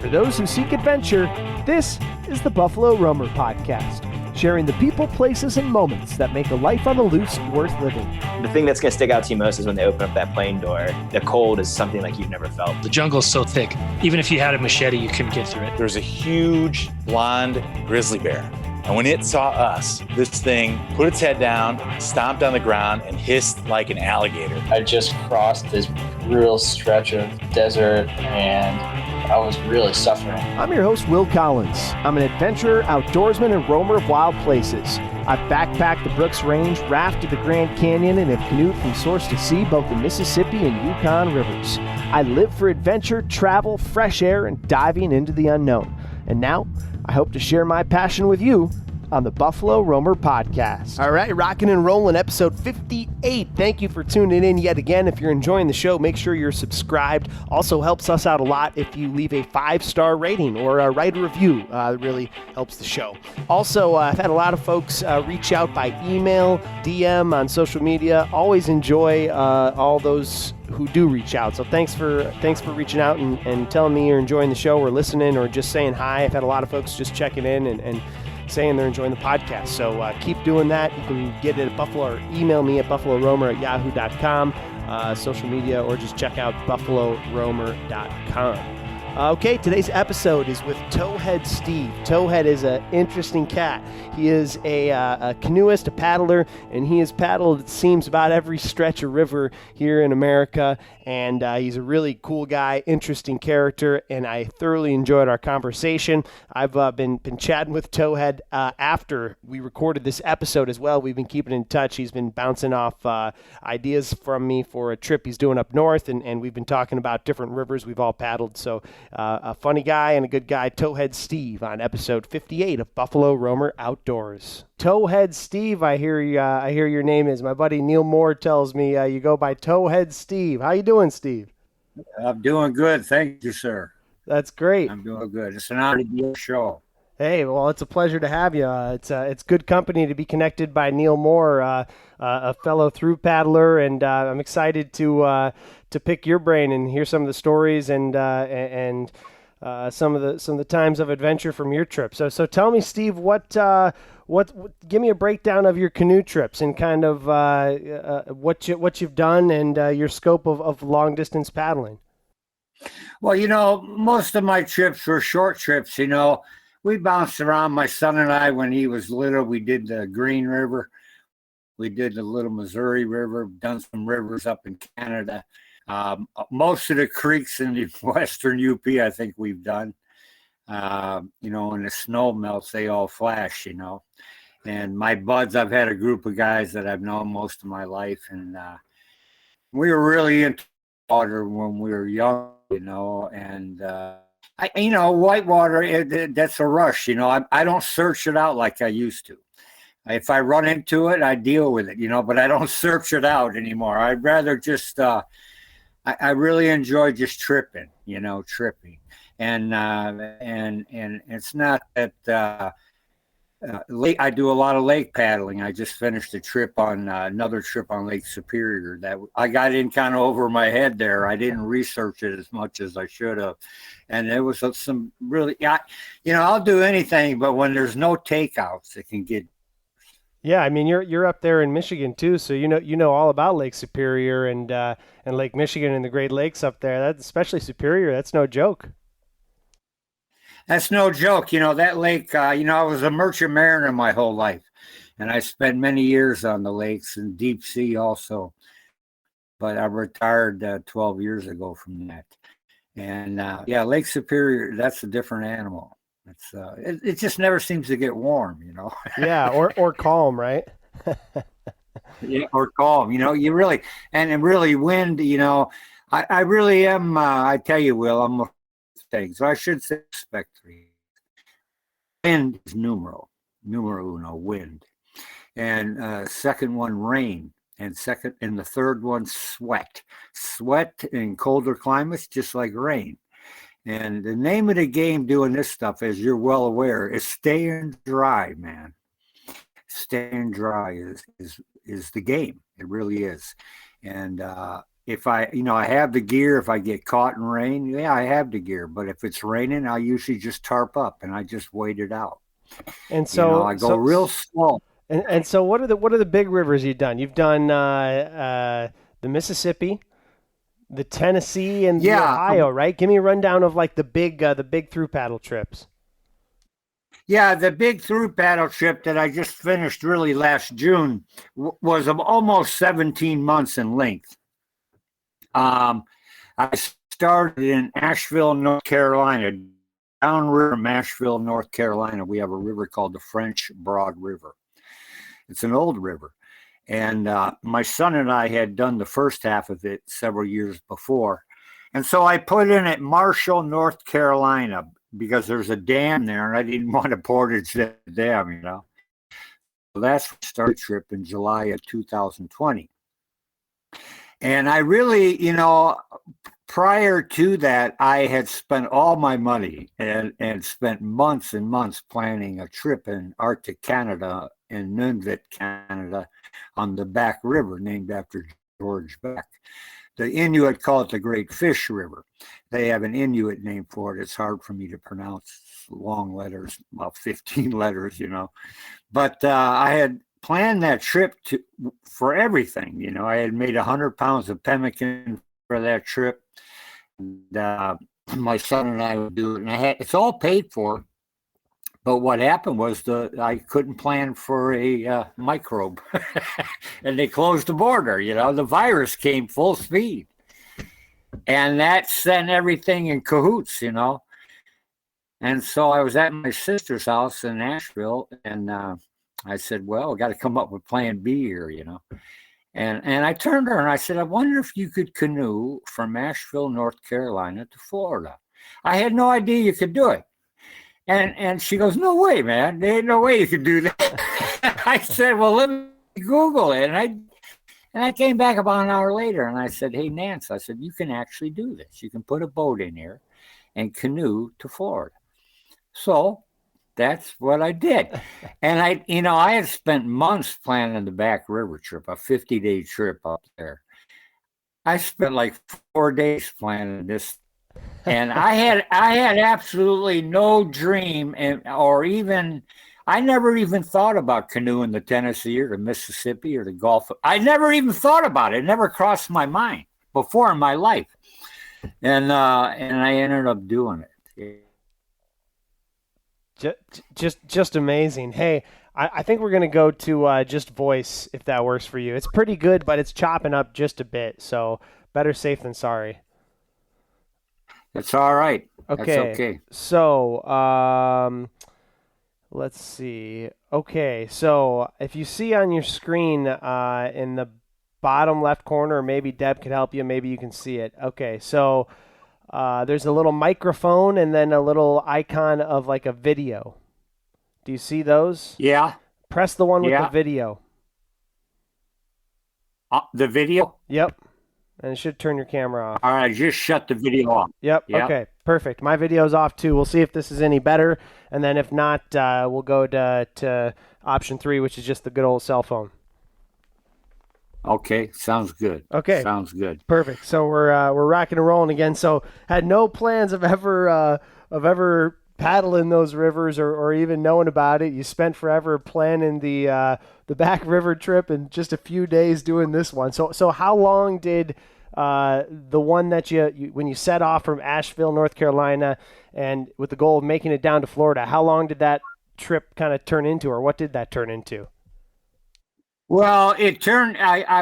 For those who seek adventure, this is the Buffalo Roamer Podcast, sharing the people, places, and moments that make a life on the loose worth living. The thing that's going to stick out to you most is when they open up that plane door. The cold is something like you've never felt. The jungle's so thick, even if you had a machete, you couldn't get through it. There's a huge blonde grizzly bear. And when it saw us, this thing put its head down, stomped on the ground, and hissed like an alligator. I just crossed this real stretch of desert, and I was really suffering. I'm your host, Will Collins. I'm an adventurer, outdoorsman, and roamer of wild places. I've backpacked the Brooks Range, rafted the Grand Canyon, and have canoed from source to sea, both the Mississippi and Yukon rivers. I live for adventure, travel, fresh air, and diving into the unknown. And now, I hope to share my passion with you on the Buffalo Roamer Podcast. All right, rocking and rolling, episode 58. Thank you for tuning in yet again. If you're enjoying the show, make sure you're subscribed. Also helps us out a lot if you leave a 5-star rating or write a review. It really helps the show. Also, I've had a lot of folks reach out by email, DM, on social media. Always enjoy all those who do reach out. So thanks for reaching out and telling me you're enjoying the show or listening or just saying hi. I've had a lot of folks just checking in and saying they're enjoying the podcast. So keep doing that. You can get it at Buffalo or email me at buffaloroamer@yahoo.com, social media, or just check out buffaloroamer.com. Okay, today's episode is with Towhead Steve. Towhead is an interesting cat. He is a canoeist, a paddler, and he has paddled, it seems, about every stretch of river here in America. And he's a really cool guy, interesting character, and I thoroughly enjoyed our conversation. I've been chatting with Towhead after we recorded this episode as well. We've been keeping in touch. He's been bouncing off ideas from me for a trip he's doing up north, and we've been talking about different rivers we've all paddled. So a funny guy and a good guy, Towhead Steve, on episode 58 of Buffalo Roamer Outdoors. Towhead Steve, I hear your name is. My buddy Neil Moore tells me you go by Towhead Steve. How you doing, Steve? I'm doing good. Thank you, sir. That's great. I'm doing good. It's an honor to be on the show. Hey, well, it's a pleasure to have you. It's good company to be connected by Neil Moore, a fellow Thru paddler, and I'm excited to pick your brain and hear some of the stories and some of the times of adventure from your trip. So tell me, Steve, what give me a breakdown of your canoe trips and kind of what you've done and your scope of long distance paddling. Well, most of my trips were short trips. We bounced around. My son and I, when he was little, we did the Green River. We did the Little Missouri River, done some rivers up in Canada. Most of the creeks in the western UP, I think we've done. When the snow melts, they all flash, And my buds, I've had a group of guys that I've known most of my life. And we were really into water when we were young, and whitewater, that's a rush, I don't search it out like I used to. If I run into it, I deal with it, but I don't search it out anymore. I'd rather just, I really enjoy just tripping. And it's not that, I do a lot of lake paddling. I just finished another trip on Lake Superior that I got in kind of over my head there. I didn't research it as much as I should have. And there was some really, I'll do anything, but when there's no takeouts, it can get. Yeah, I mean you're up there in Michigan too, so you know all about Lake Superior and Lake Michigan and the Great Lakes up there. That's especially Superior. That's no joke. That's no joke. That lake, I was a merchant mariner my whole life, and I spent many years on the lakes and deep sea also. But I retired 12 years ago from that. And Lake Superior, that's a different animal. It's it just never seems to get warm, Yeah, or calm, right? Yeah, or calm. You really and really wind. I really am. I tell you, Will, I'm a thing. So I should say respect three. Wind is numero uno, wind, and second one rain, and the third one sweat in colder climates, just like rain. And the name of the game doing this stuff, as you're well aware, is staying dry, man. Staying dry is the game. It really is. And if I, I have the gear, if I get caught in rain, yeah, I have the gear. But if it's raining, I usually just tarp up and I just wait it out. And so I go real slow. And so what are the big rivers you've done? You've done the Mississippi, the Tennessee, and the Ohio, right? Give me a rundown of like the big through paddle trips. Yeah, the big through paddle trip that I just finished really last June was almost 17 months in length. I started in Asheville, North Carolina, downriver from Asheville, North Carolina. We have a river called the French Broad River. It's an old river. And my son and I had done the first half of it several years before. And so I put in at Marshall, North Carolina, because there's a dam there and I didn't want to portage that dam, So that's the start trip in July of 2020. And I really, prior to that, I had spent all my money and spent months and months planning a trip in Arctic Canada, in Nunavut, Canada, on the Back River, named after George Beck. The Inuit call it the Great Fish River. They have an Inuit name for it. It's hard for me to pronounce, long letters, about 15 letters, But I had planned that trip for everything. I had made 100 pounds of pemmican for that trip. And, my son and I would do it. And it's all paid for. But what happened was I couldn't plan for a microbe, and they closed the border. The virus came full speed, and that sent everything in cahoots. And so I was at my sister's house in Nashville, and I said, "Well, we got to come up with Plan B here," And I turned to her and I said, "I wonder if you could canoe from Asheville, North Carolina to Florida." I had no idea you could do it. And she goes, "No way, man. There ain't no way you can do that." I said, "Well, let me Google it." And I came back about an hour later and I said, "Hey, Nance," I said, "you can actually do this. You can put a boat in here and canoe to Florida." So that's what I did. And I had spent months planning the Back River trip, a 50-day trip up there. I spent like 4 days planning this. And I had absolutely no dream, I never even thought about canoeing the Tennessee or the Mississippi or the Gulf. I never even thought about it. It never crossed my mind before in my life. And I ended up doing it. Just amazing. Hey, I think we're going to go to just voice, if that works for you. It's pretty good, but it's chopping up just a bit. So better safe than sorry. That's all right. Okay. That's okay. So, let's see. Okay. So if you see on your screen in the bottom left corner, maybe Deb could help you. Maybe you can see it. Okay. So there's a little microphone and then a little icon of like a video. Do you see those? Yeah. Press the one with the video. The video? Yep. And it should turn your camera off. All right, just shut the video off. Yep. Okay, perfect. My video's off too. We'll see if this is any better. And then if not, we'll go to option 3, which is just the good old cell phone. Okay, sounds good. Okay. Sounds good. Perfect. So we're rocking and rolling again. So had no plans of ever paddling those rivers or even knowing about it. You spent forever planning the Back River trip and just a few days doing this one. So how long did the one that you when you set off from Asheville, North Carolina, and with the goal of making it down to Florida, how long did that trip kind of turn into, or what did that turn into? Well, it turned.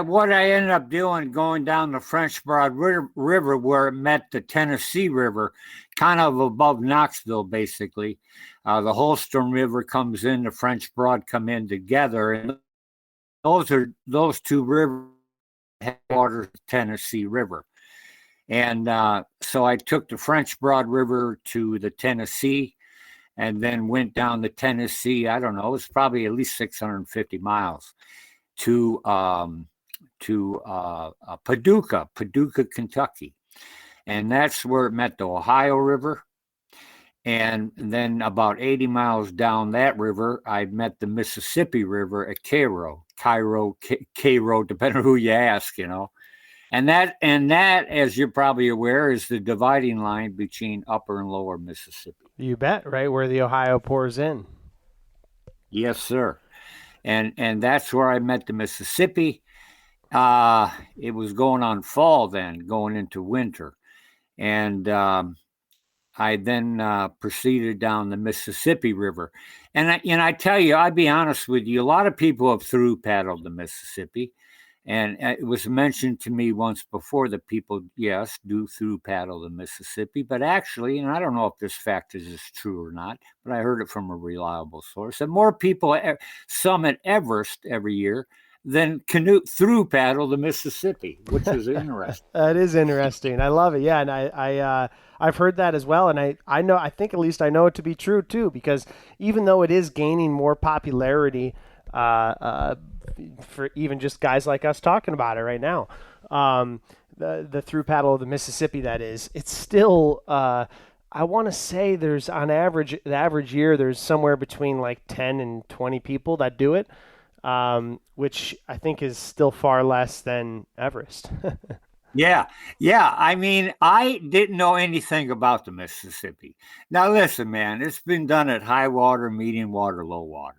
What I ended up doing, going down the French Broad River, where it met the Tennessee River, kind of above Knoxville, basically. The Holston River comes in, the French Broad come in together, and those two rivers headwaters the Tennessee River. And so I took the French Broad River to the Tennessee, and then went down the Tennessee. I don't know, it was probably at least 650 miles. To Paducah, Kentucky. And that's where it met the Ohio River. And then about 80 miles down that river, I met the Mississippi River at Cairo, depending on who you ask, And that, as you're probably aware, is the dividing line between upper and lower Mississippi. You bet, right where the Ohio pours in. Yes, sir. And that's where I met the Mississippi. It was going on fall then, going into winter. And I then proceeded down the Mississippi River. And I tell you, I'll be honest with you, a lot of people have through paddled the Mississippi. And it was mentioned to me once before that people, yes, do through paddle the Mississippi. But actually, and I don't know if this fact is true or not, but I heard it from a reliable source, that more people summit Everest every year than canoe through paddle the Mississippi, which is interesting. That is interesting. I love it. Yeah, and I've heard that as well, and I think at least I know it to be true too, because even though it is gaining more popularity for even just guys like us talking about it right now, the through paddle of the Mississippi, that is, it's still I want to say there's on average, the average year, there's somewhere between like 10 and 20 people that do it. Which I think is still far less than Everest. Yeah. I mean, I didn't know anything about the Mississippi. Now, listen, man, it's been done at high water, medium water, low water.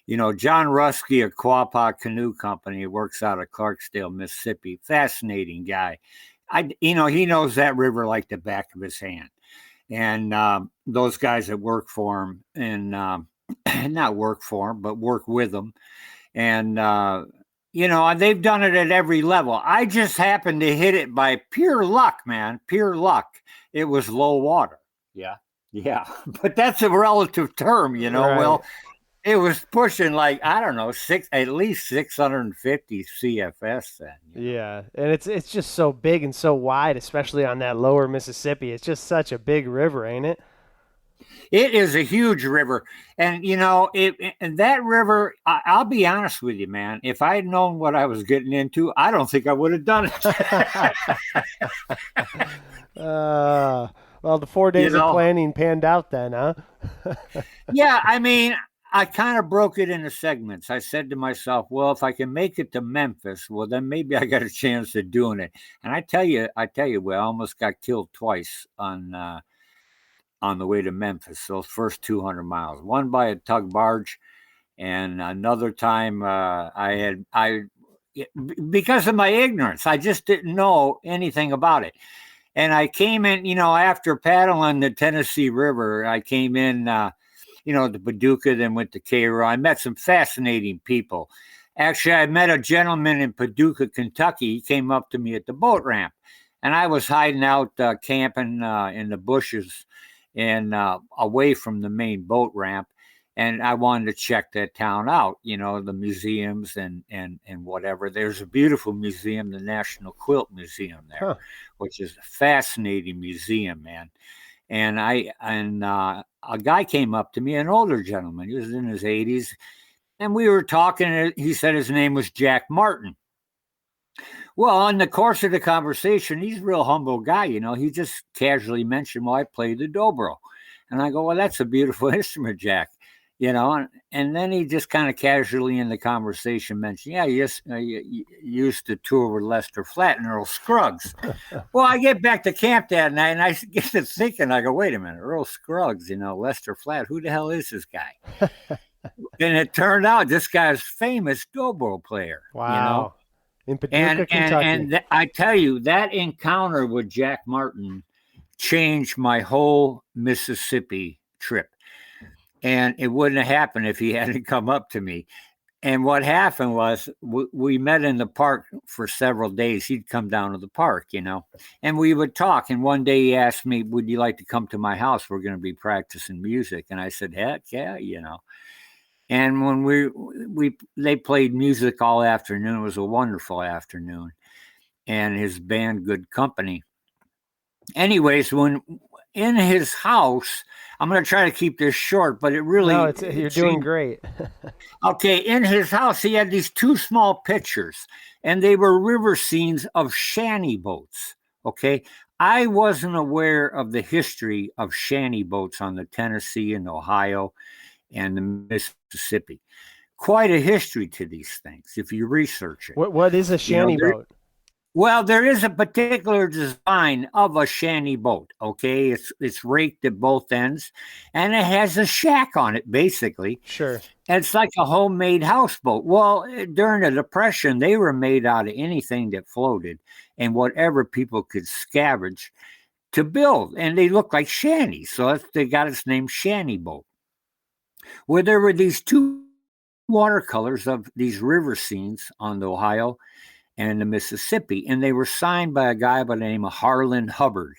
John Rusky of Quapaw Canoe Company works out of Clarksdale, Mississippi. Fascinating guy. He knows that river like the back of his hand. And those guys that work for him and not work for him, but work with him. And, they've done it at every level. I just happened to hit it by pure luck, man. Pure luck. It was low water. Yeah. But that's a relative term, Right. Well, it was pushing like, I don't know, at least 650 CFS then. Yeah. And it's just so big and so wide, especially on that lower Mississippi. It's just such a big river, ain't it? It is a huge river. And, and that river, I'll be honest with you, man, if I had known what I was getting into, I don't think I would have done it. Well, the 4 days of planning panned out then, huh? Yeah, I mean, I kind of broke it into segments. I said to myself, well, if I can make it to Memphis, well, then maybe I got a chance of doing it. And I tell you, well, I almost got killed twice on the way to Memphis, those first 200 miles, one by a tug barge, and another time because of my ignorance, I just didn't know anything about it. And I came in, after paddling the Tennessee River, I came in, to Paducah, then went to Cairo. I met some fascinating people. Actually, I met a gentleman in Paducah, Kentucky. He came up to me at the boat ramp, and I was hiding out camping in the bushes and away from the main boat ramp. And I wanted to check that town out, the museums and whatever. There's a beautiful museum, the National Quilt Museum there, which is a fascinating museum, man. And a guy came up to me, an older gentleman. He was in his 80s. And we were talking, and he said his name was Jack Martin. Well, in the course of the conversation, he's a real humble guy, he just casually mentioned, well, I play the dobro. And I go, well, that's a beautiful instrument, Jack, and then he just kind of casually in the conversation mentioned, yeah, you used to tour with Lester Flatt and Earl Scruggs. Well, I get back to camp that night and I get to thinking, I go, wait a minute, Earl Scruggs, Lester Flatt, who the hell is this guy? And it turned out this guy's famous dobro player. Wow. In Paducah, Kentucky. And I tell you, that encounter with Jack Martin changed my whole Mississippi trip. And it wouldn't have happened if he hadn't come up to me. And what happened was we met in the park for several days. He'd come down to the park, and we would talk. And one day he asked me, would you like to come to my house? We're going to be practicing music. And I said, heck yeah, And when they played music all afternoon, it was a wonderful afternoon, and his band, Good Company. Anyways, when in his house, I'm going to try to keep this short, but you're doing great. Okay, in his house, he had these two small pictures, and they were river scenes of shanty boats. Okay, I wasn't aware of the history of shanty boats on the Tennessee and Ohio and the Mississippi. Quite a history to these things if you research it. What is a shanty boat? Well, there is a particular design of a shanty boat. Okay, it's raked at both ends, and it has a shack on it, basically. Sure. And it's like a homemade houseboat. Well, during the Depression, they were made out of anything that floated and whatever people could scavenge to build, and they look like shanties. So they got its name, shanty boat. Where there were these two watercolors of these river scenes on the Ohio and the Mississippi, and they were signed by a guy by the name of Harlan Hubbard.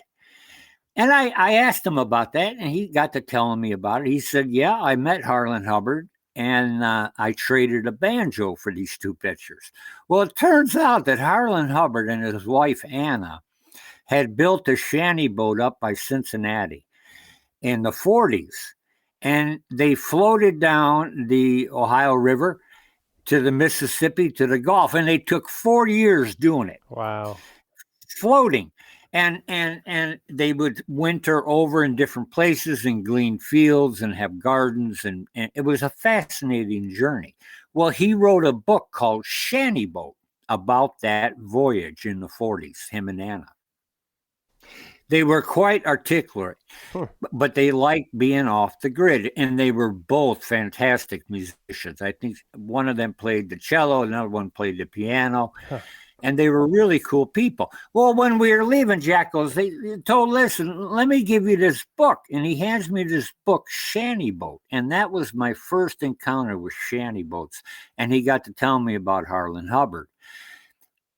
And I asked him about that, and he got to telling me about it. He said, "Yeah, I met Harlan Hubbard, and I traded a banjo for these two pictures." Well, it turns out that Harlan Hubbard and his wife Anna had built a shanty boat up by Cincinnati in the 40s, and they floated down the Ohio River to the Mississippi to the Gulf, and they took 4 years doing it. Wow. Floating. And they would winter over in different places and glean fields and have gardens, and it was a fascinating journey. Well, he wrote a book called Shanty Boat about that voyage in the 40s, him and Anna. They were quite articulate, but they liked being off the grid, and they were both fantastic musicians. I think one of them played the cello, another one played the piano, and they were really cool people. Well, when we were leaving, Jack goes, they told, "Listen, let me give you this book," and he hands me this book, Shanty Boat, and that was my first encounter with shanty boats, and he got to tell me about Harlan Hubbard.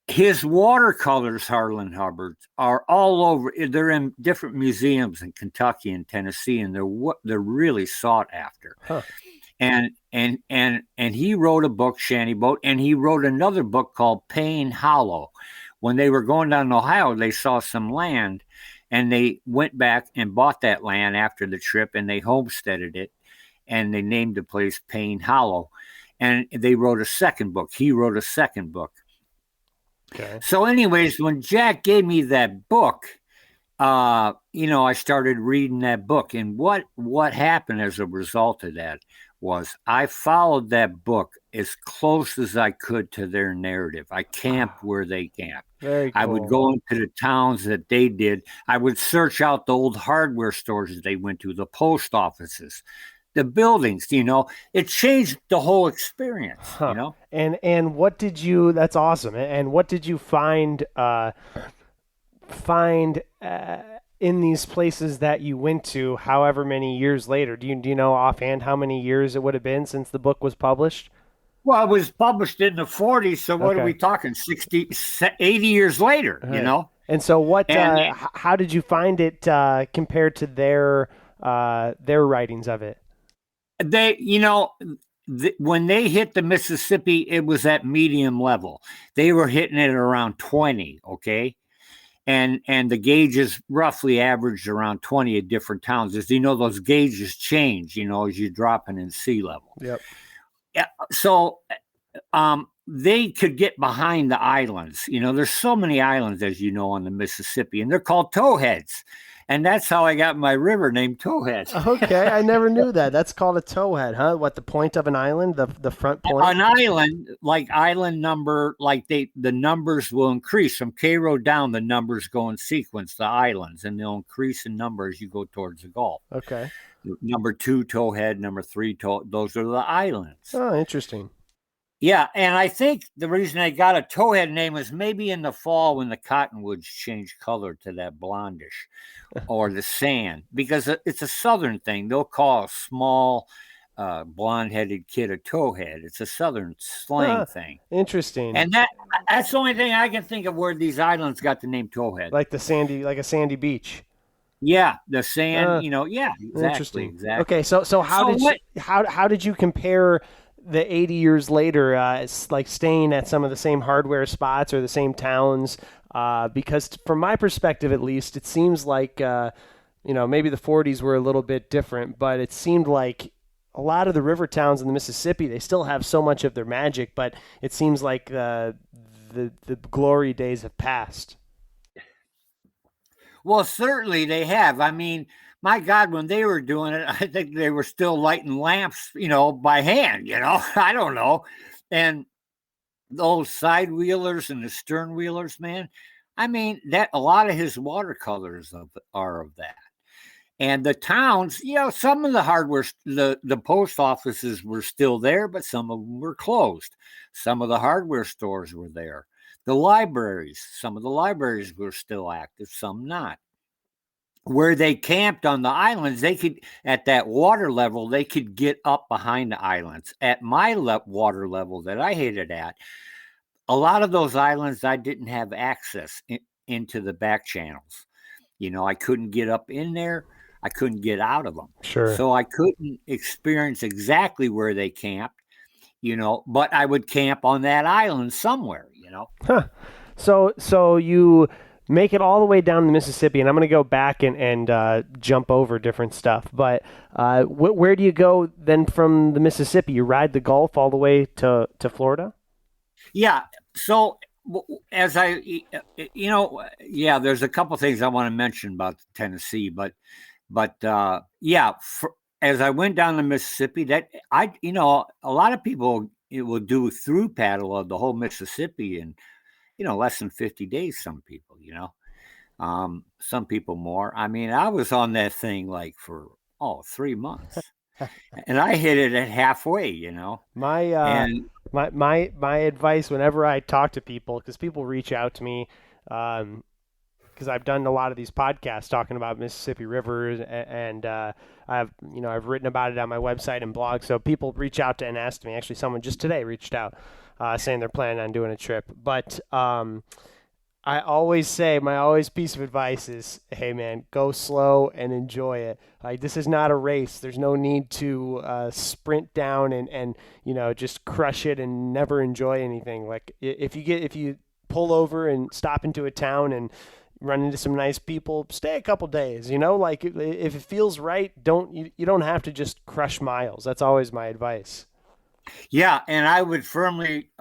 His watercolors, Harlan Hubbard's, are all over. They're in different museums in Kentucky and Tennessee, and they're really sought after. Huh. And he wrote a book, Shanty Boat, and he wrote another book called Payne Hollow. When they were going down to Ohio, they saw some land, and they went back and bought that land after the trip, and they homesteaded it, and they named the place Payne Hollow. And they wrote a second book. He wrote a second book. Okay. So anyways, when Jack gave me that book, I started reading that book. And what happened as a result of that was I followed that book as close as I could to their narrative. I camped where they camped. Very cool. I would go into the towns that they did. I would search out the old hardware stores that they went to, the post offices, the buildings, it changed the whole experience, And what did you, that's awesome. And what did you find in these places that you went to however many years later? Do you know offhand how many years it would have been since the book was published? Well, it was published in the 40s, so what are we talking, 60, 80 years later, Right. And so how did you find it compared to their writings of it? When they hit the Mississippi, it was at medium level. They were hitting it around 20, okay? And the gauges roughly averaged around 20 at different towns. As those gauges change, as you're dropping in sea level. Yep. Yeah. So they could get behind the islands. There's so many islands, as you know, on the Mississippi, and they're called towheads. And that's how I got my river named Towhead. Okay, I never knew that. That's called a towhead, huh? What, the point of an island, the front point? An island, like island number, like the numbers will increase. From Cairo down, the numbers go in sequence, the islands, and they'll increase in number as you go towards the Gulf. Okay. Number 2, Towhead. Number 3, those are the islands. Oh, interesting. Yeah, and I think the reason I got a towhead name was maybe in the fall when the cottonwoods change color to that blondish, or the sand, because it's a southern thing. They'll call a small blonde-headed kid a towhead. It's a southern slang thing. Interesting. And that's the only thing I can think of where these islands got the name Towhead. Like a sandy beach. Yeah, the sand, yeah, exactly. Interesting. Exactly. Okay, so how did you compare the 80 years later, like staying at some of the same hardware spots or the same towns? Because from my perspective, at least, it seems like, maybe the 40s were a little bit different, but it seemed like a lot of the river towns in the Mississippi, they still have so much of their magic, but it seems like the glory days have passed. Well, certainly they have. I mean, my God, when they were doing it, I think they were still lighting lamps, by hand, I don't know. And those side wheelers and the stern wheelers, man. I mean, that a lot of his watercolors are of that. And the towns, some of the hardware, the post offices were still there, but some of them were closed. Some of the hardware stores were there. The libraries, some of the libraries were still active, some not. Where they camped on the islands, they could, at that water level, they could get up behind the islands. At my water level that I hit it at, a lot of those islands, I didn't have access into the back channels. I couldn't get up in there. I couldn't get out of them. Sure. So I couldn't experience exactly where they camped, but I would camp on that island somewhere, Huh. So you make it all the way down the Mississippi, and I'm going to go back and jump over different stuff. But where do you go then from the Mississippi? You ride the Gulf all the way to Florida? Yeah. So as there's a couple things I want to mention about Tennessee, but as I went down the Mississippi, that a lot of people will do through paddle of the whole Mississippi in, less than 50 days. Some people, some people more. I mean, I was on that thing like for 3 months, and I hit it at halfway. My advice whenever I talk to people, because people reach out to me, because I've done a lot of these podcasts talking about Mississippi rivers, and I've written about it on my website and blog. So people reach out to and ask me. Actually, someone just today reached out saying they're planning on doing a trip. But I always say, my piece of advice is, hey man, go slow and enjoy it. Like, this is not a race. There's no need to sprint down and just crush it and never enjoy anything. Like, if you pull over and stop into a town and run into some nice people, stay a couple days, like if it feels right, you don't have to just crush miles. That's always my advice. Yeah, and I would firmly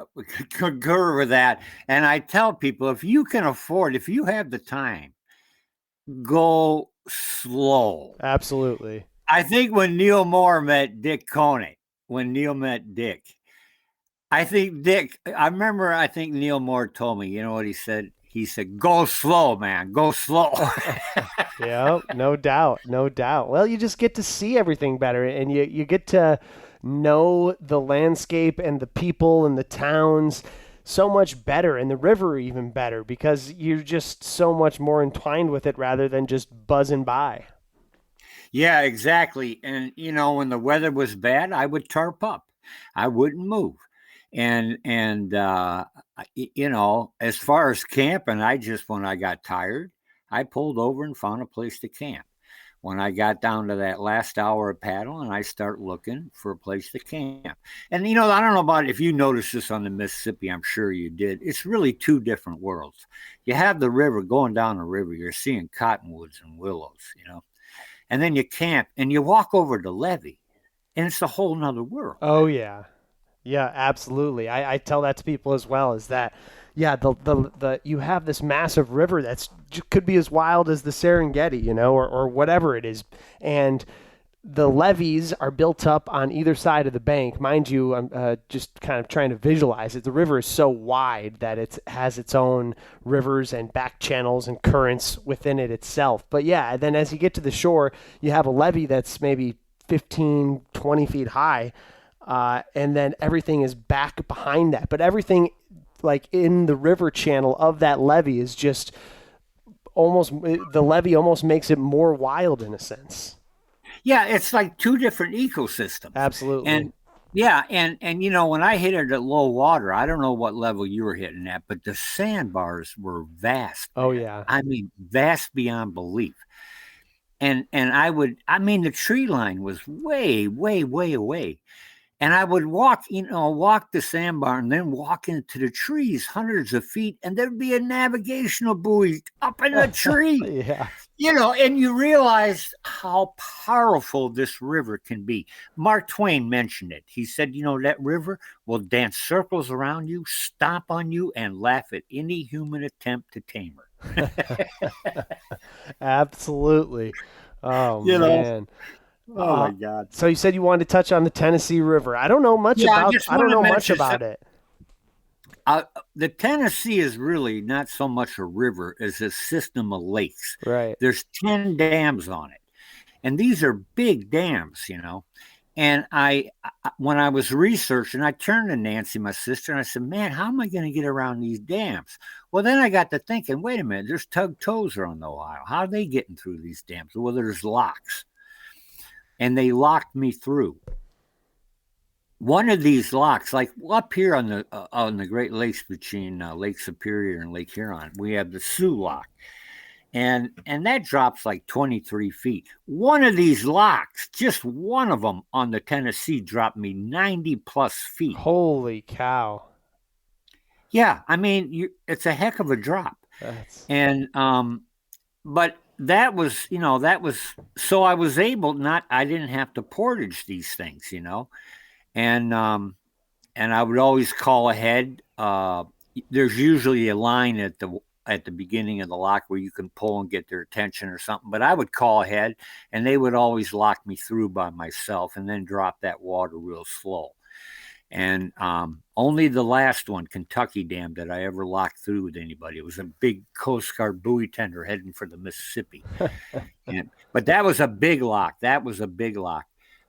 concur with that. And I tell people, if you can afford, if you have the time, go slow. Absolutely. I think when Neil Moore met Dick Coney, when Neil met Dick, I think Neil Moore told me, you know what he said? He said, go slow, man, go slow. Yeah, no doubt. Well, you just get to see everything better, and you get to know the landscape and the people and the towns so much better, and the river even better, because you're just so much more entwined with it rather than just buzzing by. Yeah, exactly. And, when the weather was bad, I would tarp up. I wouldn't move. And as far as camping, when I got tired, I pulled over and found a place to camp. When I got down to that last hour of paddling, I start looking for a place to camp. And, I don't know about if you noticed this on the Mississippi, I'm sure you did. It's really two different worlds. You have the river, going down the river, you're seeing cottonwoods and willows, and then you camp and you walk over the levee, and it's a whole nother world. Oh, yeah. Yeah, absolutely. I tell that to people as well, is that, yeah, the you have this massive river that's could be as wild as the Serengeti, or whatever it is. And the levees are built up on either side of the bank. Mind you, I'm just kind of trying to visualize it. The river is so wide that it has its own rivers and back channels and currents within it itself. But yeah, then as you get to the shore, you have a levee that's maybe 15, 20 feet high. And then everything is back behind that. But everything like in the river channel of that levee is just the levee almost makes it more wild in a sense. Yeah, it's like two different ecosystems. Absolutely. And yeah, and when I hit it at low water, I don't know what level you were hitting at, but the sandbars were vast. Oh yeah. I mean, vast beyond belief. And the tree line was way, way, way away. And I would walk the sandbar and then walk into the trees hundreds of feet, and there'd be a navigational buoy up in the tree. Yeah. And you realize how powerful this river can be. Mark Twain mentioned it. He said, that river will dance circles around you, stomp on you, and laugh at any human attempt to tame her. Absolutely. Oh, man. Oh my God! So you said you wanted to touch on the Tennessee River. I don't know much about it. The Tennessee is really not so much a river as a system of lakes. Right. There's 10 dams on it, and these are big dams, And when I was researching, I turned to Nancy, my sister, and I said, "Man, how am I going to get around these dams?" Well, then I got to thinking, wait a minute, there's Tug Tozer on the Ohio. How are they getting through these dams? Well, there's locks, and they locked me through. One of these locks, like up here on the Great Lakes between Lake Superior and Lake Huron, we have the Sioux Lock, and that drops like 23 feet. One of these locks, just one of them on the Tennessee, dropped me 90 plus feet. Holy cow! Yeah, I mean, it's a heck of a drop. And but that was so I was able I didn't have to portage these things, and I would always call ahead. There's usually a line at the beginning of the lock where you can pull and get their attention or something, but I would call ahead, and they would always lock me through by myself and then drop that water real slow. And only the last one, Kentucky Dam, that I ever locked through with anybody. It was a big Coast Guard buoy tender heading for the Mississippi. But that was a big lock.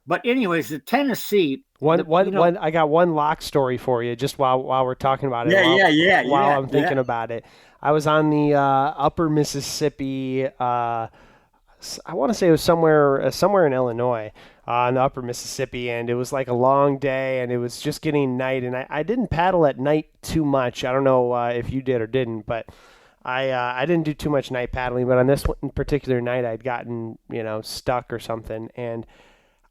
But anyways, the Tennessee. I got one lock story for you, just while we're talking about it. While I'm thinking about it, I was on the upper Mississippi. I want to say it was somewhere in Illinois, in the upper Mississippi, and it was like a long day, and it was just getting night, and I didn't paddle at night too much. I don't know if you did or didn't, but I didn't do too much night paddling. But on this one particular night, I'd gotten stuck or something, and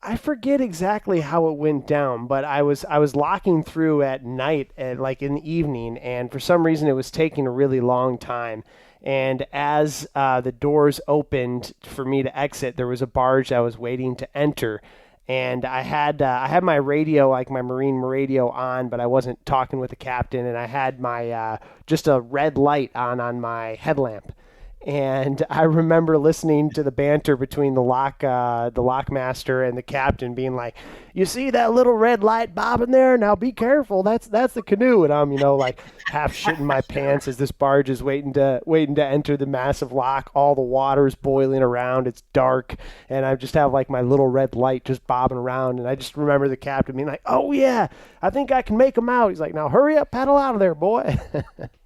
I forget exactly how it went down, but I was locking through at night, like in the evening, and for some reason it was taking a really long time. And as the doors opened for me to exit, there was a barge that was waiting to enter. And I had my radio, like my marine radio, on, but I wasn't talking with the captain. And I had my just a red light on my headlamp. And I remember listening to the banter between the lockmaster and the captain, being like, "You see that little red light bobbing there? Now be careful. That's the canoe." And I'm like half shitting my pants as this barge is waiting to enter the massive lock. All the water is boiling around. It's dark, and I just have like my little red light just bobbing around. And I just remember the captain being like, "Oh yeah, I think I can make them out." He's like, "Now hurry up, paddle out of there, boy."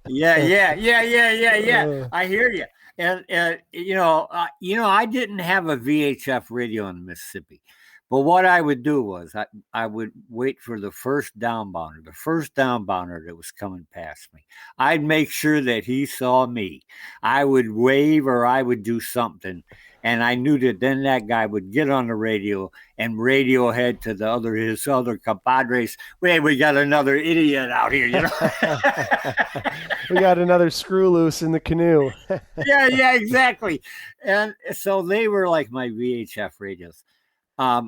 Yeah. I hear you. And I didn't have a VHF radio in the Mississippi, but what I would do was I would wait for the first downsounder that was coming past me. I'd make sure that he saw me. I would wave or I would do something, and I knew that then that guy would get on the radio and radio ahead to his other compadres. We got another idiot out here, We got another screw loose in the canoe. yeah, exactly. And so they were like my VHF radios. I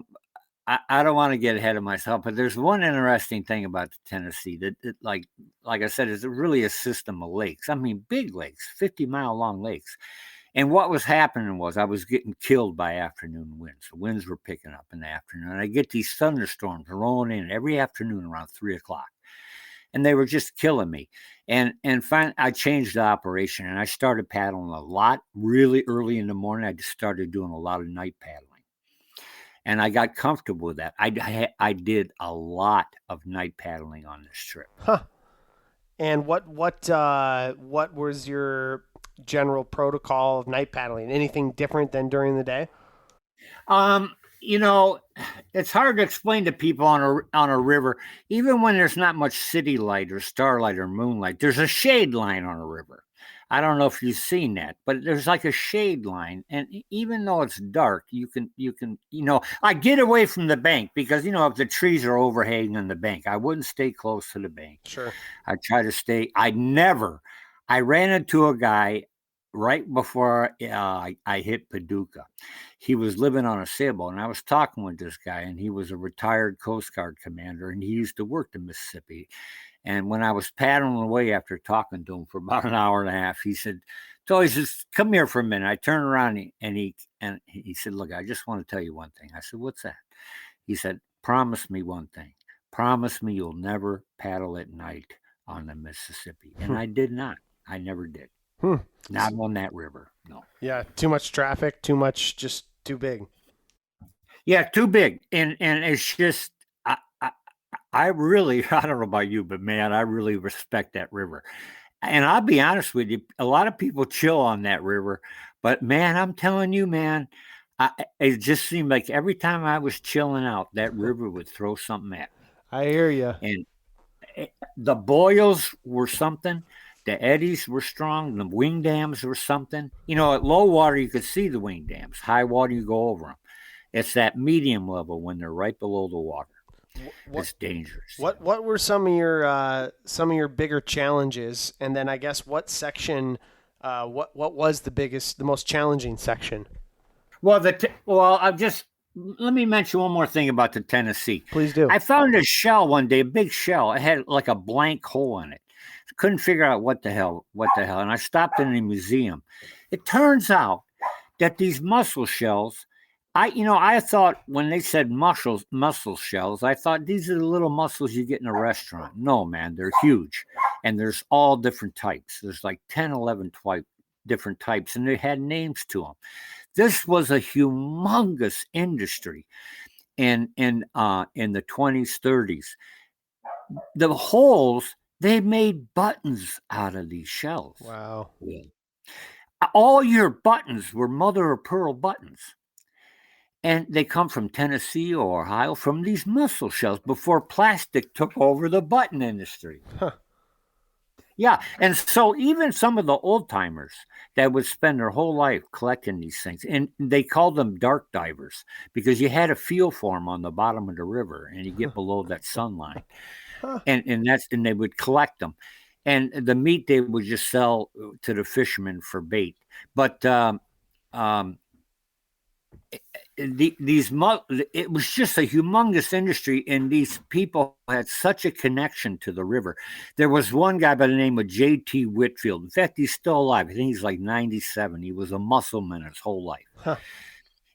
don't want to get ahead of myself, but there's one interesting thing about the Tennessee that like I said, is really a system of lakes. I mean, big lakes, 50-mile long lakes. And what was happening was I was getting killed by afternoon winds. The winds were picking up in the afternoon. And I get these thunderstorms rolling in every afternoon around 3:00. And they were just killing me. And finally, I changed the operation, and I started paddling a lot really early in the morning. I just started doing a lot of night paddling. And I got comfortable with that. I did a lot of night paddling on this trip. Huh. And what was your general protocol of night paddling? Anything different than during the day? It's hard to explain to people on a river, even when there's not much city light or starlight or moonlight. There's a shade line on a river. I don't know if you've seen that, but there's like a shade line, and even though it's dark, you can I get away from the bank because if the trees are overhanging on the bank, I wouldn't stay close to the bank. Sure. I try to stay. I ran into a guy right before I hit Paducah. He was living on a sailboat, and I was talking with this guy, and he was a retired Coast Guard commander, and he used to work the Mississippi. And when I was paddling away after talking to him for about an hour and a half, he said, "Come here for a minute." I turned around and he said, "Look, I just want to tell you one thing." I said, "What's that?" He said, "Promise me one thing. Promise me you'll never paddle at night on the Mississippi, and I did not. I never did. Not on that river. No. Yeah, too much traffic, just too big. Yeah, too big, and it's just I really I don't know about you, but man, I really respect that river. And I'll be honest with you, a lot of people chill on that river, but man, I'm telling you, man, it just seemed like every time I was chilling out, that river would throw something at me. I hear you. And the boils were something. The eddies were strong. The wing dams were something. At low water, you could see the wing dams. High water, you go over them. It's that medium level when they're right below the water. It's dangerous. What were some of your bigger challenges? And then I guess what section? What was the most challenging section? Well, let me mention one more thing about the Tennessee. Please do. I found a shell one day, a big shell. It had like a blank hole in it. Couldn't figure out what the hell. And I stopped in a museum. It turns out that these mussel shells, I thought when they said mussel shells, I thought these are the little mussels you get in a restaurant. No, man, they're huge. And there's all different types. There's like 10, 11 different types, and they had names to them. This was a humongous industry in the 20s, 30s. The holes, they made buttons out of these shells. Wow. Yeah. All your buttons were mother of pearl buttons. And they come from Tennessee or Ohio from these mussel shells before plastic took over the button industry. Huh. Yeah. And so even some of the old timers that would spend their whole life collecting these things, and they called them dark divers because you had a feel for them on the bottom of the river and you get below that sun line. And they would collect them. And the meat they would just sell to the fishermen for bait. But it was just a humongous industry, and these people had such a connection to the river. There was one guy by the name of J.T. Whitfield. In fact, he's still alive. I think he's like 97. He was a musselman his whole life.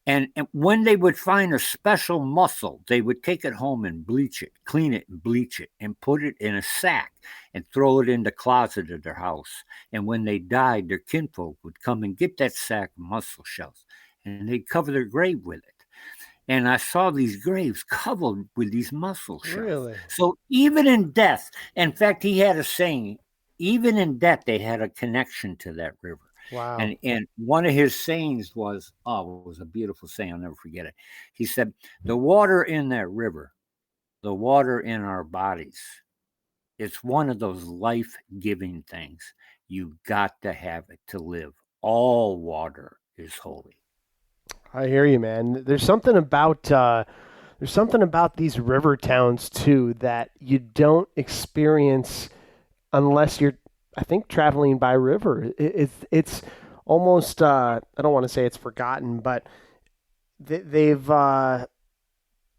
And when they would find a special mussel, they would take it home and bleach it, clean it and bleach it, and put it in a sack and throw it in the closet of their house. And when they died, their kinfolk would come and get that sack of mussel shells, and they'd cover their grave with it. And I saw these graves covered with these mussel shells. Really? So even in death, in fact, he had a saying, even in death, they had a connection to that river. Wow. And one of his sayings was, it was a beautiful saying. I'll never forget it. He said, the water in that river, the water in our bodies, it's one of those life-giving things. You got to have it to live. All water is holy. I hear you, man. There's something about these river towns too that you don't experience unless you're, I think, traveling by river. It's almost I don't want to say it's forgotten, but there's an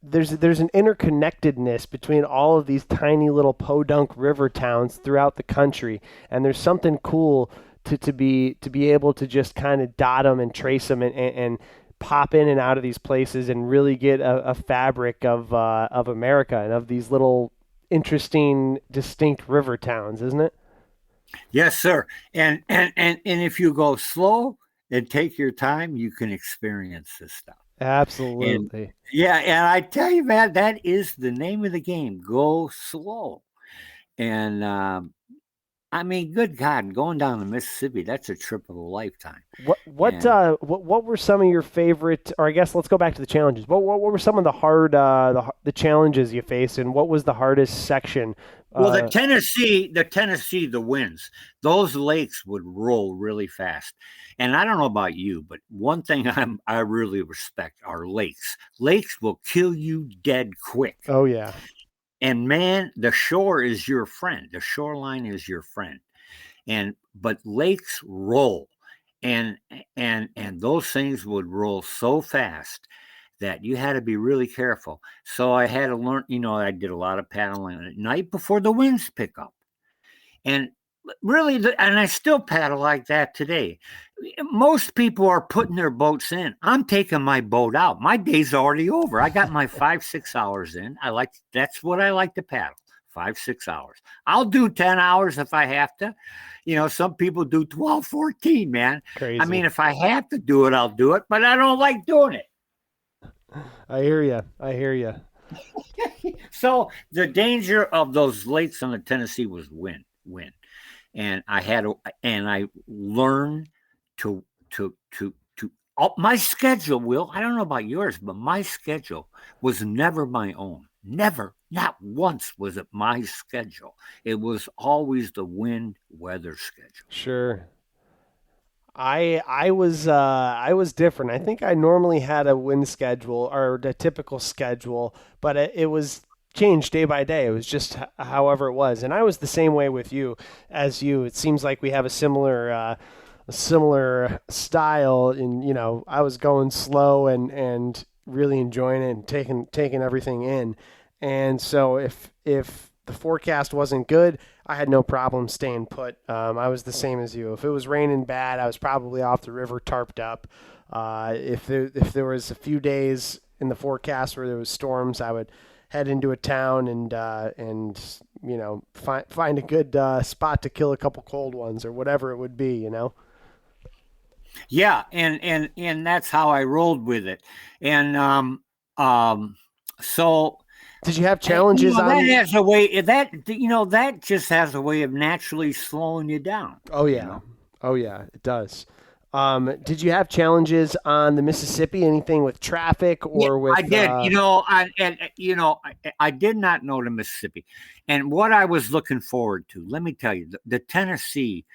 interconnectedness between all of these tiny little podunk river towns throughout the country, and there's something cool to be able to just kind of dot them and trace them and pop in and out of these places and really get a fabric of America and of these little interesting, distinct river towns, isn't it? Yes, sir. And if you go slow and take your time, you can experience this stuff. Absolutely. And I tell you, man, that is the name of the game. Go slow. And I mean, good God, going down the Mississippi, that's a trip of a lifetime. What were some of your favorite, or I guess let's go back to the challenges. What were some of the hard the challenges you faced, and what was the hardest section? Well, the Tennessee, the winds, those lakes would roll really fast. And I don't know about you, but one thing I really respect are lakes. Lakes will kill you dead quick. Oh, yeah. And man, the shore is your friend. The shoreline is your friend. But lakes roll. And those things would roll so fast that you had to be really careful. So I had to learn, I did a lot of paddling at night before the winds pick up. And really, and I still paddle like that today. Most people are putting their boats in. I'm taking my boat out. My day's already over. I got my 5-6 hours in. That's what I like to paddle. 5, 6 hours. I'll do 10 hours if I have to. Some people do 12, 14, man. Crazy. I mean, if I have to do it, I'll do it, but I don't like doing it. I hear you. So the danger of those lakes on the Tennessee was wind. And I learned to my schedule, Will, I don't know about yours, but my schedule was never my own. Never, not once was it my schedule. It was always the wind weather schedule. Sure. I was different. I think I normally had a wind schedule or the typical schedule, but it was changed day by day. It was just however it was, and I was the same way with you as you. It seems like we have a similar style. And I was going slow and really enjoying it and taking everything in. And so if the forecast wasn't good, I had no problem staying put. I was the same as you. If it was raining bad, I was probably off the river, tarped up. If there was a few days in the forecast where there was storms, I would head into a town and find a good spot to kill a couple cold ones or whatever it would be. Yeah, and that's how I rolled with it. And so. Did you have challenges on that? Has a way that just has a way of naturally slowing you down. Oh yeah, it does. Did you have challenges on the Mississippi? Anything with traffic or with? I did. I did not know the Mississippi, and what I was looking forward to. Let me tell you, the Tennessee.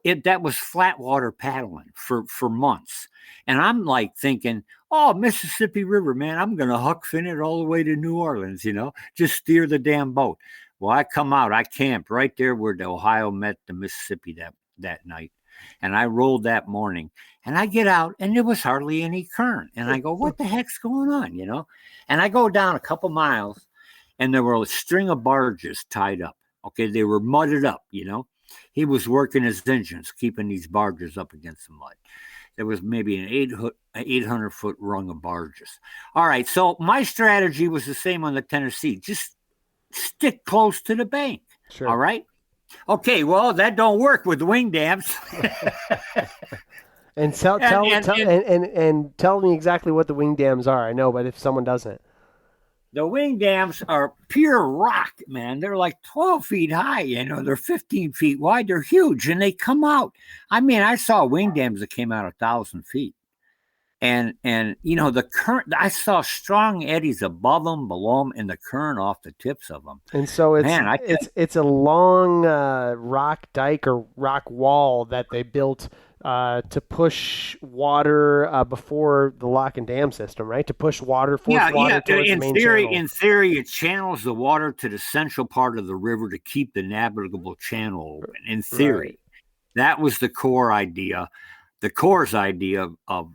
That was flat water paddling for months, and I'm like thinking, oh, Mississippi River, man, I'm gonna huck fin it all the way to New Orleans, just steer the damn boat. Well, I come out, I camped right there where the Ohio met the Mississippi that night, and I rolled that morning, and I get out, and there was hardly any current, and I go, what the heck's going on, And I go down a couple miles, and there were a string of barges tied up. Okay, they were mudded up, He was working his engines, keeping these barges up against the mud. There was maybe an 800-foot rung of barges. All right, so my strategy was the same on the Tennessee. Just stick close to the bank. Sure. All right? Okay, well, that don't work with the wing dams. And tell me exactly what the wing dams are. I know, but if someone doesn't. The wing dams are pure rock, man. They're like 12 feet high, they're 15 feet wide. They're huge, and they come out. I mean, I saw wing dams that came out 1,000 feet. And the current, I saw strong eddies above them, below them, and the current off the tips of them. And so it's a long rock dike or rock wall that they built to push water before the lock and dam system, right? To push water, force water towards the main channel. In theory, it channels the water to the central part of the river to keep the navigable channel open. In theory, right. That was the core idea. The core's idea of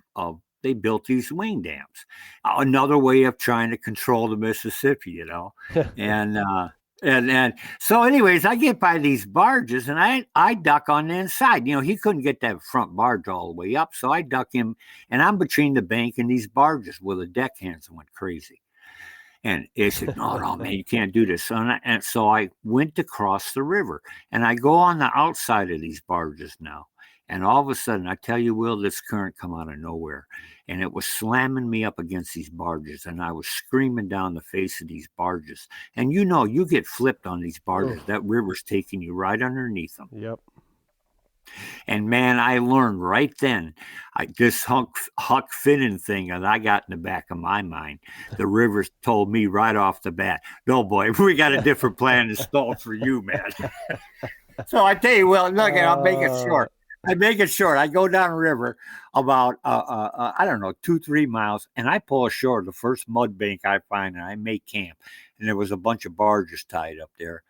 they built these wing dams. Another way of trying to control the Mississippi, And so anyways, I get by these barges and I duck on the inside. He couldn't get that front barge all the way up. So I duck him and I'm between the bank and these barges where the deckhands went crazy. And they said, no, man, you can't do this. And so I went to cross the river and I go on the outside of these barges now. And all of a sudden, I tell you, Will, this current come out of nowhere. And it was slamming me up against these barges. And I was screaming down the face of these barges. And you get flipped on these barges. Oh. That river's taking you right underneath them. Yep. And man, I learned right then, this huck finning thing that I got in the back of my mind, the rivers told me right off the bat, no, boy, we got a different plan installed for you, man. So I tell you, Will, look, I'll make it short. I go down the river about, 2-3 miles, and I pull ashore the first mud bank I find, and I make camp. And there was a bunch of barges tied up there.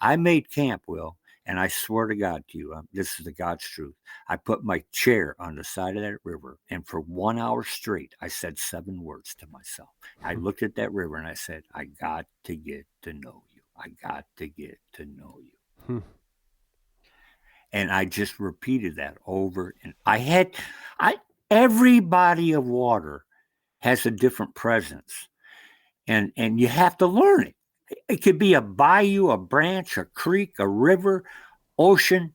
I made camp, Will, and I swear to God to you, this is the God's truth. I put my chair on the side of that river, and for 1 hour straight, I said 7 words to myself. I looked at that river, and I said, I got to get to know you. I got to get to know you. And I just repeated that over. And every body of water has a different presence. And you have to learn it. It could be a bayou, a branch, a creek, a river, ocean,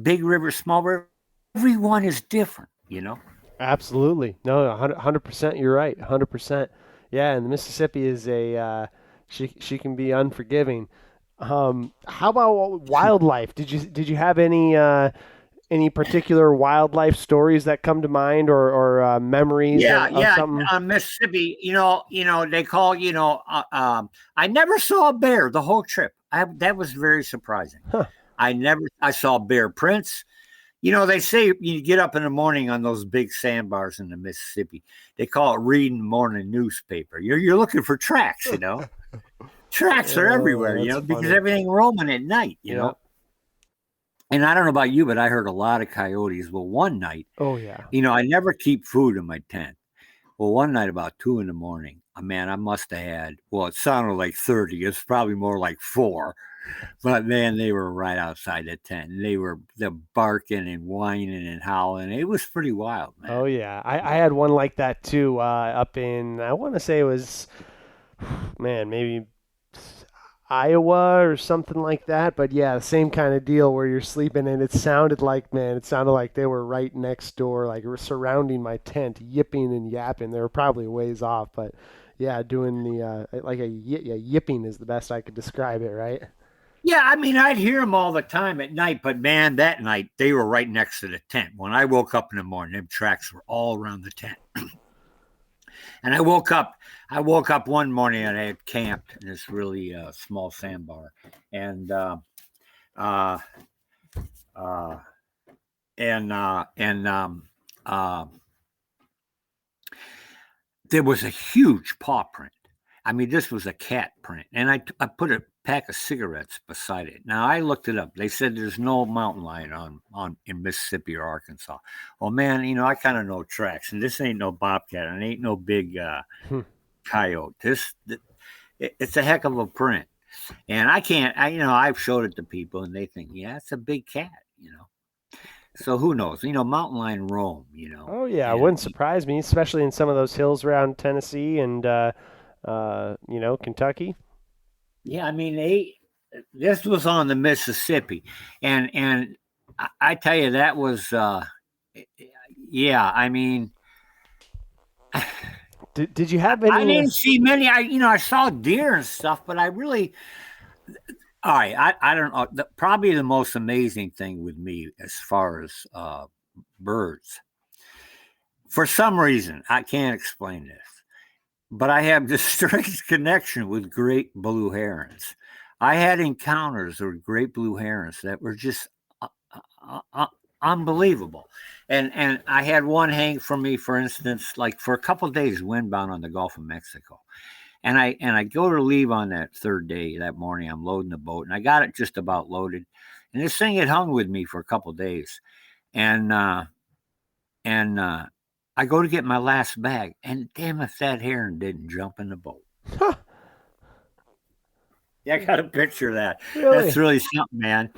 big river, small river. Everyone is different, you know? Absolutely. No, 100%. You're right. 100%. Yeah, and the Mississippi is she can be unforgiving. How about wildlife? Did you have any particular wildlife stories that come to mind, or memories of something? Mississippi, they call, I never saw a bear the whole trip. That was very surprising. Huh. I saw bear prints. They say you get up in the morning on those big sandbars in the Mississippi. They call it reading the morning newspaper. You're looking for tracks, Tracks are everywhere, because everything roaming at night, you know. And I don't know about you, but I heard a lot of coyotes. Well, one night, I never keep food in my tent. Well, one night about 2 a.m, man, I must have had, well, it sounded like 30. It's probably more like 4. But man, they were right outside the tent. They're barking and whining and howling. It was pretty wild, man. Oh yeah, I had one like that too. Up in, I want to say it was, man, maybe Iowa or something like that. But yeah, the same kind of deal where you're sleeping, and it sounded like they were right next door, like surrounding my tent, yipping and yapping. They were probably a ways off, but yeah, doing the yipping is the best I could describe it, right? Yeah, I mean, I'd hear them all the time at night, but man, that night they were right next to the tent. When I woke up in the morning, them tracks were all around the tent. And I woke up one morning and I had camped in this really small sandbar, and there was a huge paw print. I mean, this was a cat print, and I put a pack of cigarettes beside it. Now I looked it up. They said there's no mountain lion on in Mississippi or Arkansas. Well, man, I kind of know tracks, and this ain't no bobcat, and it ain't no big coyote. It's a heck of a print, and I've showed it to people, and they think, yeah, it's a big cat, So who knows? Mountain lion roam. Oh yeah, it wouldn't surprise me, especially in some of those hills around Tennessee and Kentucky. Yeah, I mean, this was on the Mississippi, and I tell you, that was, yeah. I mean, did you have any? I didn't see many. I saw deer and stuff, but I really, all right. I don't know. Probably the most amazing thing with me, as far as birds, for some reason, I can't explain this, but I have this strange connection with great blue herons. I had encounters with great blue herons that were just unbelievable. And I had one hang from me, for instance, like for a couple of days windbound on the Gulf of Mexico. And I go to leave on that third day. That morning, I'm loading the boat, and I got it just about loaded. And this thing had hung with me for a couple of days. And I go to get my last bag, and damn if that heron didn't jump in the boat. Yeah, I got a picture of that. Really? That's really something, man.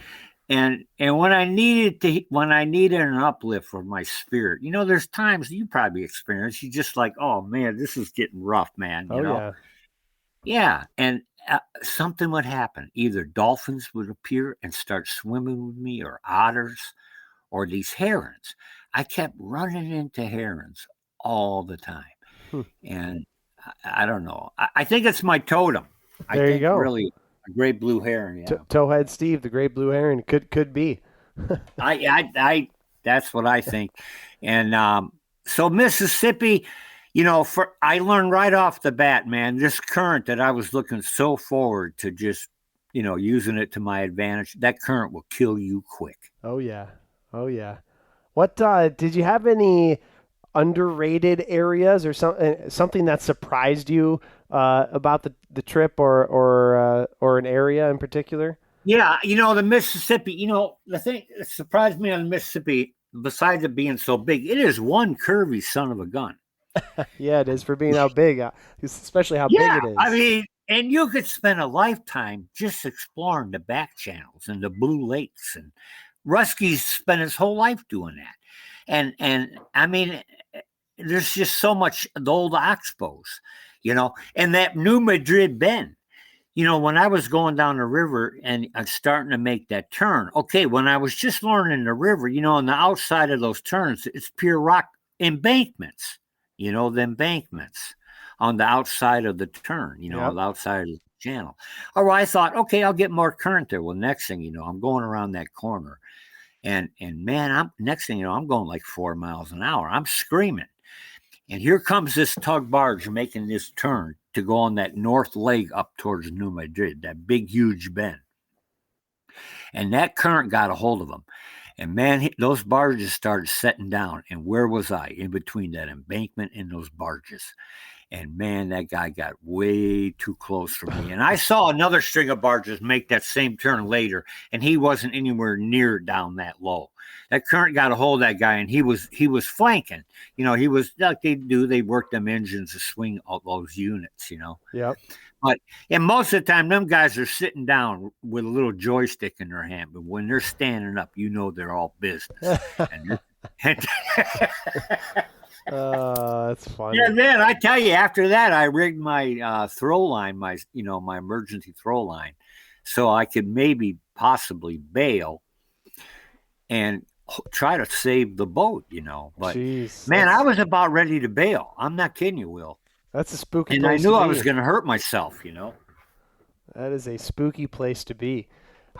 And when I needed an uplift for my spirit, there's times you probably experience, you just like, oh man, this is getting rough, man. Yeah, and something would happen. Either dolphins would appear and start swimming with me, or otters, or these herons. I kept running into herons all the time. And I don't know. I think it's my totem. There you go. Really, a great blue heron. Yeah. Towhead Steve, the great blue heron, could be. I that's what I think. And so Mississippi, I learned right off the bat, man, this current that I was looking so forward to just, using it to my advantage, that current will kill you quick. Oh yeah. What did you have any underrated areas or something that surprised you about the trip or an area in particular? Yeah, the Mississippi, the thing that surprised me on the Mississippi, besides it being so big, it is one curvy son of a gun. Yeah, it is, for being how big, especially how big it is. I mean, and you could spend a lifetime just exploring the back channels and the blue lakes, and Rusky's spent his whole life doing that. And I mean, there's just so much, the old oxbows, and that New Madrid Bend. when I was going down the river and I'm starting to make that turn, okay, when I was just learning the river, on the outside of those turns, it's pure rock embankments, the embankments on the outside of the turn, on the outside of the channel. Or I thought, okay, I'll get more current there. Well, next thing you know, I'm going around that corner and man, next thing you know, I'm going like 4 miles an hour. I'm screaming. And here comes this tug barge making this turn to go on that north leg up towards New Madrid, that big, huge bend. And that current got a hold of them. And man, those barges started setting down. And where was I? In between that embankment and those barges. And man, that guy got way too close for me. And I saw another string of barges make that same turn later, and he wasn't anywhere near down that low. That current got a hold of that guy, and he was flanking. He was like they do. They work them engines to swing all those units. Yep. But most of the time, them guys are sitting down with a little joystick in their hand. But when they're standing up, they're all business. That's funny. Yeah, man, I tell you, after that, I rigged my throw line, my emergency throw line, so I could maybe possibly bail and try to save the boat, But jeez, man, I was about ready to bail. I'm not kidding you, Will. That's a spooky and place I knew to I be. was going to hurt myself, That is a spooky place to be.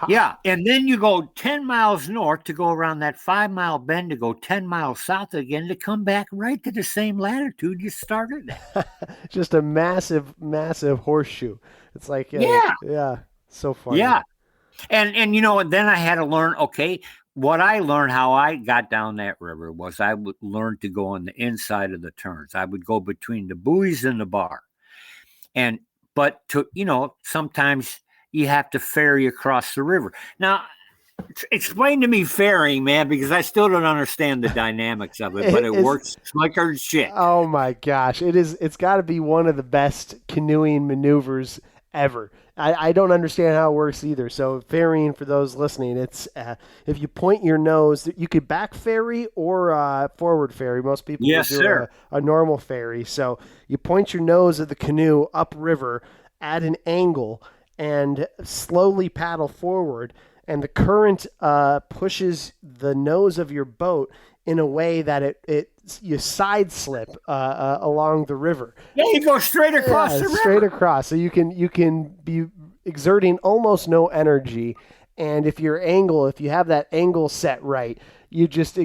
Yeah, and then you go 10 miles north to go around that 5-mile bend to go 10 miles south again to come back right to the same latitude you started at. Just a massive, massive horseshoe. It's like, yeah, so funny. Yeah, and then I had to learn, okay, what I learned how I got down that river was I would learn to go on the inside of the turns. I would go between the buoys and the bar. But sometimes you have to ferry across the river. Now, explain to me ferrying, man, because I still don't understand the dynamics of it, but it works like our shit. Oh my gosh. It's got to be one of the best canoeing maneuvers ever. I don't understand how it works either. So ferrying, for those listening, it's if you point your nose, you could back ferry or forward ferry. Most people yes, do sir. A normal ferry. So you point your nose at the canoe upriver at an angle and slowly paddle forward, and the current pushes the nose of your boat in a way that you side slip along the river. Yeah, you go straight across the river. Straight across. So you can be exerting almost no energy, and if you have that angle set right, you just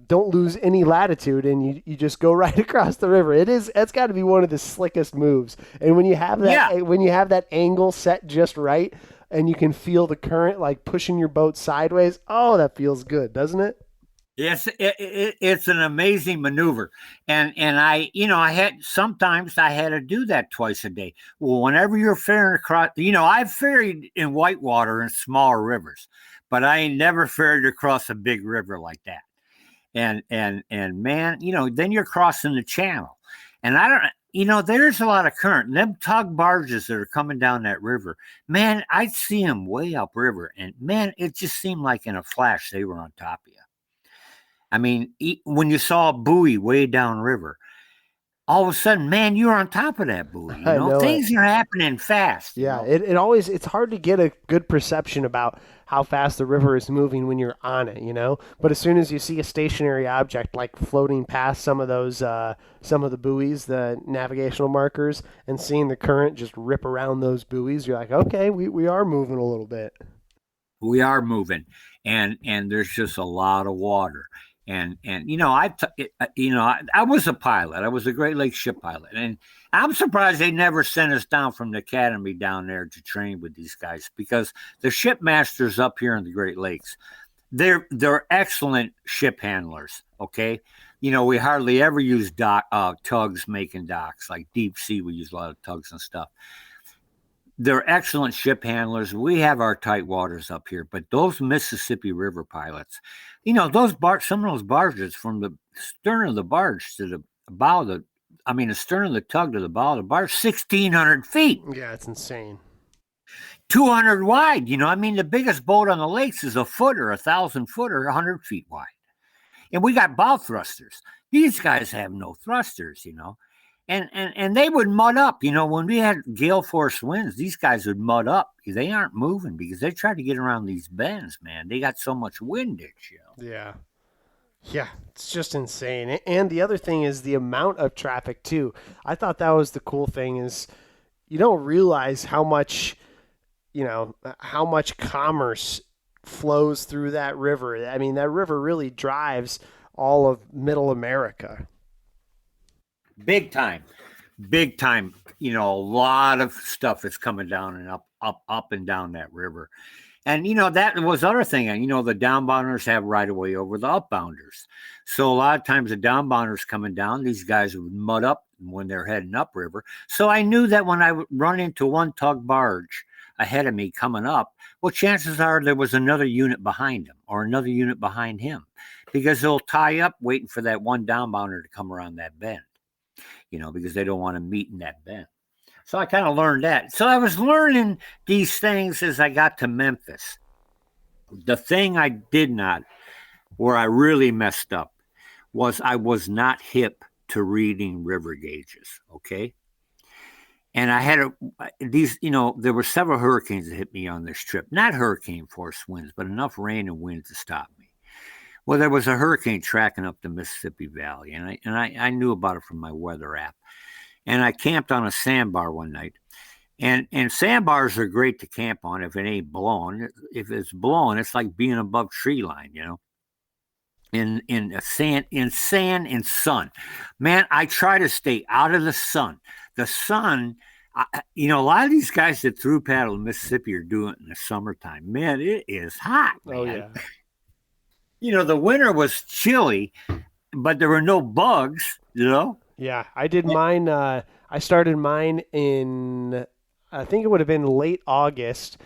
don't lose any latitude, and you just go right across the river. It's got to be one of the slickest moves. And when you have that angle set just right, and you can feel the current like pushing your boat sideways, oh, that feels good, doesn't it? Yes, it's an amazing maneuver, and I had to do that twice a day. Well, whenever you're ferrying across, I've ferried in whitewater and smaller rivers, but I ain't never ferried across a big river like that. And man, then you're crossing the channel, and there's a lot of current. And them tug barges that are coming down that river, man, I'd see them way upriver, and man, it just seemed like in a flash they were on top of you. I mean, when you saw a buoy way downriver, all of a sudden, man, you're on top of that buoy. Things are happening fast. Yeah, it's hard to get a good perception about how fast the river is moving when you're on it, But as soon as you see a stationary object like floating past some of the buoys, the navigational markers, and seeing the current just rip around those buoys, you're like, okay, we are moving a little bit. We are moving, and there's just a lot of water. And I was a pilot. I was a Great Lakes ship pilot, and I'm surprised they never sent us down from the academy down there to train with these guys, because the ship masters up here in the Great Lakes, they're excellent ship handlers. Okay, we hardly ever use tugs making docks. Like deep sea, we use a lot of tugs and stuff. They're excellent ship handlers. We have our tight waters up here, but those Mississippi River pilots, some of those barges from the stern of the barge to the bow of the stern of the tug to the bow of the barge, 1,600 feet. Yeah, it's insane. 200 wide. The biggest boat on the lakes is a footer, 1,000 footer, 100 feet wide. And we got bow thrusters. These guys have no thrusters, And they would mud up. You know, when we had gale force winds, these guys would mud up. They aren't moving because they try to get around these bends, man. They got so much windage, you know. Yeah. Yeah, it's just insane. And the other thing is the amount of traffic too. I thought that was the cool thing is you don't realize how much, how much commerce flows through that river. I mean, that river really drives all of middle America. Big time. Big time. You know, a lot of stuff is coming down and up and down that river. And, that was other thing. And, the downbounders have right of way over the upbounders. So a lot of times the downbounders coming down, these guys would mud up when they're heading upriver. So I knew that when I would run into one tug barge ahead of me coming up, well, chances are there was another unit behind him or another unit behind him because they'll tie up waiting for that one downbounder to come around that bend, because they don't want to meet in that bend. So I kind of learned that. So I was learning these things as I got to Memphis. The thing I did not, where I really messed up, was I was not hip to reading river gauges, okay? And I had there were several hurricanes that hit me on this trip. Not hurricane force winds, but enough rain and wind to stop me. Well, there was a hurricane tracking up the Mississippi Valley, and I knew about it from my weather app. And I camped on a sandbar one night. And sandbars are great to camp on if it ain't blowing. If it's blowing, it's like being above tree line, in sand and sun. Man, I try to stay out of the sun. The sun, a lot of these guys that through paddle in Mississippi are doing it in the summertime. Man, it is hot, man. Oh, yeah. The winter was chilly, but there were no bugs, Yeah, I did mine. I started mine in, I think it would have been late August,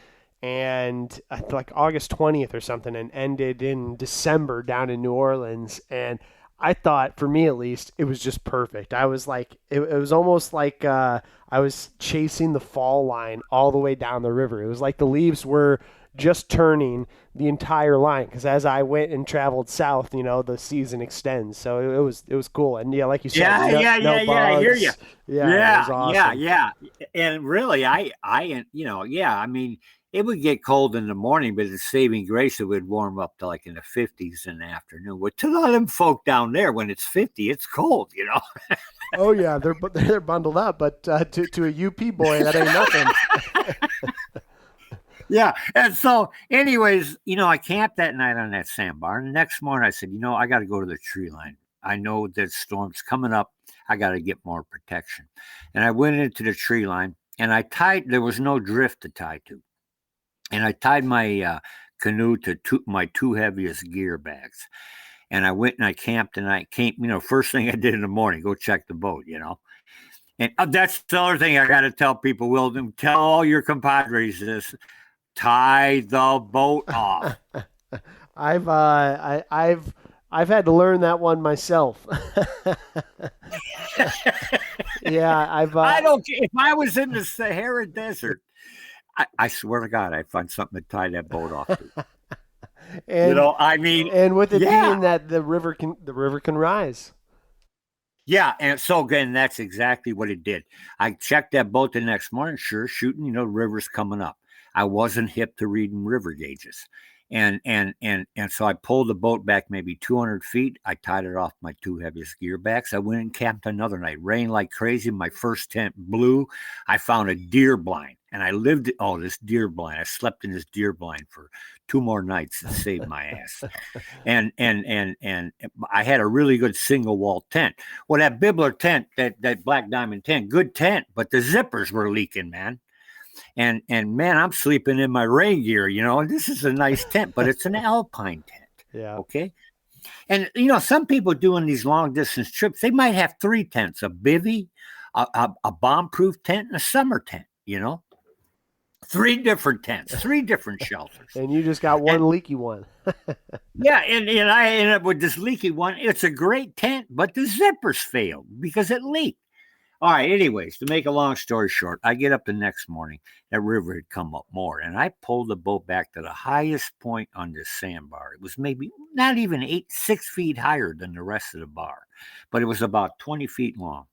and like August 20th or something, and ended in December down in New Orleans. And I thought, for me at least, it was just perfect. I was like, it was almost like I was chasing the fall line all the way down the river. It was like the leaves were just turning the entire line, because as I went and traveled south, the season extends. So it was cool. And yeah, like you said, I hear you. Yeah, it was awesome. Yeah. And really, I mean, it would get cold in the morning, but it's saving grace. It would warm up to like in the 50s in the afternoon. But to all them folk down there, when it's 50, it's cold, Oh yeah, they're bundled up, but to a UP boy, that ain't nothing. Yeah. And so anyways, I camped that night on that sandbar. And the next morning I said, I got to go to the tree line. I know that storm's coming up. I got to get more protection. And I went into the tree line and there was no drift to tie to. And I tied my canoe to my two heaviest gear bags. And I went and I camped and I came, first thing I did in the morning, go check the boat, And that's the other thing I got to tell people, Wilden, tell all your compadres this. Tie the boat off. I've had to learn that one myself. Yeah, I don't. If I was in the Sahara Desert, I swear to God, I'd find something to tie that boat off to. And, and with it being that the river can rise. Yeah, and so again, that's exactly what it did. I checked that boat the next morning. Sure, shooting. The river's coming up. I wasn't hip to reading river gauges. And so I pulled the boat back maybe 200 feet. I tied it off my two heaviest gear backs. I went and camped another night. Rained like crazy. My first tent blew. I found a deer blind. And I this deer blind. I slept in this deer blind for 2 more nights to save my ass. And I had a really good single wall tent. Well, that Bibler tent, that Black Diamond tent, good tent, but the zippers were leaking, man. And man, I'm sleeping in my rain gear, and this is a nice tent, but it's an alpine tent. Yeah. Okay. And, some people doing these long distance trips, they might have 3 tents, a bivvy, a bomb-proof tent, and a summer tent, 3 different tents, 3 different shelters. And you just got one leaky one. Yeah. And I ended up with this leaky one. It's a great tent, but the zippers failed because it leaked. All right. Anyways, to make a long story short, I get up the next morning. That river had come up more, and I pulled the boat back to the highest point on this sandbar. It was maybe not even 6 feet higher than the rest of the bar, but it was about 20 feet long.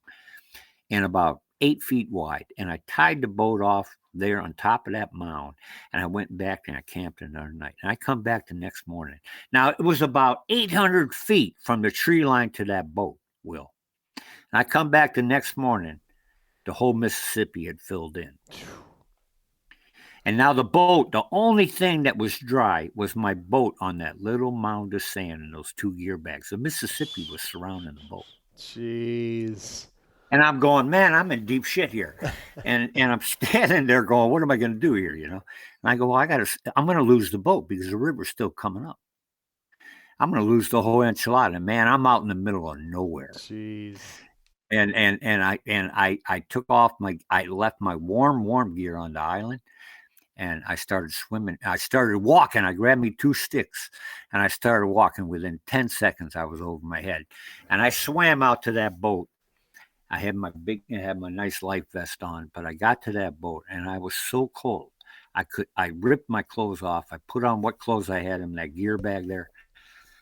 and about 8 feet wide. And I tied the boat off there on top of that mound. And I went back and I camped another night. And I come back the next morning. Now, it was about 800 feet from the tree line to that boat, Will. And I come back the next morning, the whole Mississippi had filled in. And now the boat, the only thing that was dry was my boat on that little mound of sand and those 2 gear bags. The Mississippi was surrounding the boat. Jeez. And I'm going, man, I'm in deep shit here. And I'm standing there going, what am I going to do here, you know? And I go, well, I'm going to lose the boat because the river's still coming up. I'm going to lose the whole enchilada. And man, I'm out in the middle of nowhere. Jeez. And I took off I left my warm gear on the island. And I started swimming. I started walking. I grabbed me 2 sticks and I started walking. Within 10 seconds, I was over my head. And I swam out to that boat. I had my nice life vest on, but I got to that boat and I was so cold. I ripped my clothes off. I put on what clothes I had in that gear bag there.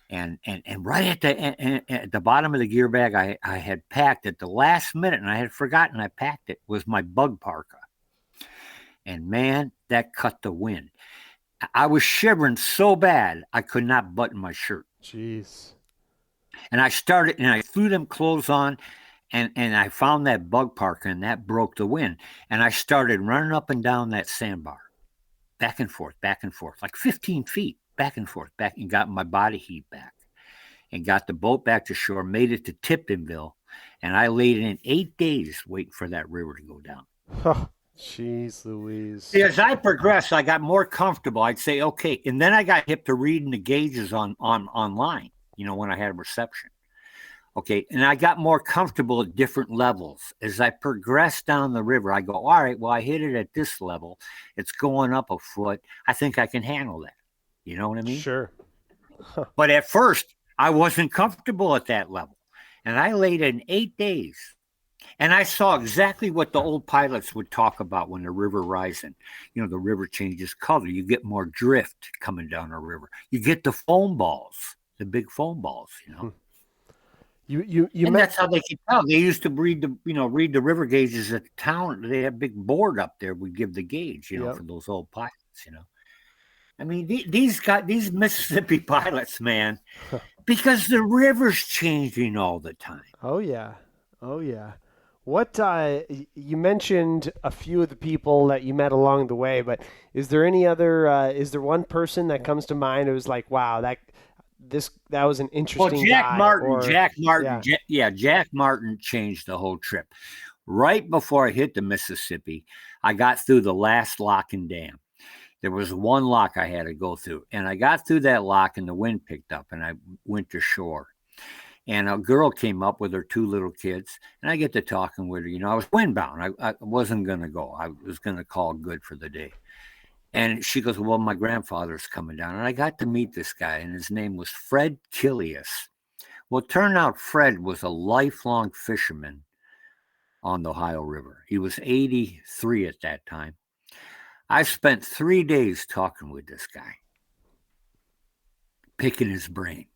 And right at the bottom of the gear bag, I had packed at the last minute, and I had forgotten I packed it, was my bug parka. And man, that cut the wind. I was shivering so bad I could not button my shirt. Jeez. And I threw them clothes on, and I found that bug parka, and that broke the wind. And I started running up and down that sandbar, back and forth, like 15 feet, back and forth, and got my body heat back, and got the boat back to shore, made it to Tiptonville, and I laid in 8 days waiting for that river to go down. Jeez Louise. See, as I progressed, I got more comfortable. I'd say, okay. And then I got hip to reading the gauges online, you know, when I had a reception. Okay. And I got more comfortable at different levels. As I progressed down the river, I go, all right, well, I hit it at this level. It's going up a foot. I think I can handle that. You know what I mean? Sure. But at first, I wasn't comfortable at that level. And I laid in 8 days. And I saw exactly what the old pilots would talk about when the river rising. You know, the river changes color. You get more drift coming down the river. You get the foam balls, the big foam balls, you know. And that's how they could tell. They used to read the river gauges at the town. They had a big board up there. Would give the gauge, you know, for those old pilots, you know. I mean, these Mississippi pilots, man, because the river's changing all the time. Oh yeah. What you mentioned a few of the people that you met along the way, but is there any other? Is there one person that comes to mind who was like, "Wow, that was an interesting Jack guy"? Martin. Jack Martin changed the whole trip. Right before I hit the Mississippi, I got through the last lock and dam. There was one lock I had to go through, and I got through that lock, and the wind picked up, and I went to shore. And a girl came up with her 2 little kids, and I get to talking with her. You know, I was windbound. I wasn't going to go. I was going to call good for the day. And she goes, well, my grandfather's coming down. And I got to meet this guy, and his name was Fred Killius. Well, it turned out Fred was a lifelong fisherman on the Ohio River. He was 83 at that time. I spent 3 days talking with this guy, picking his brain.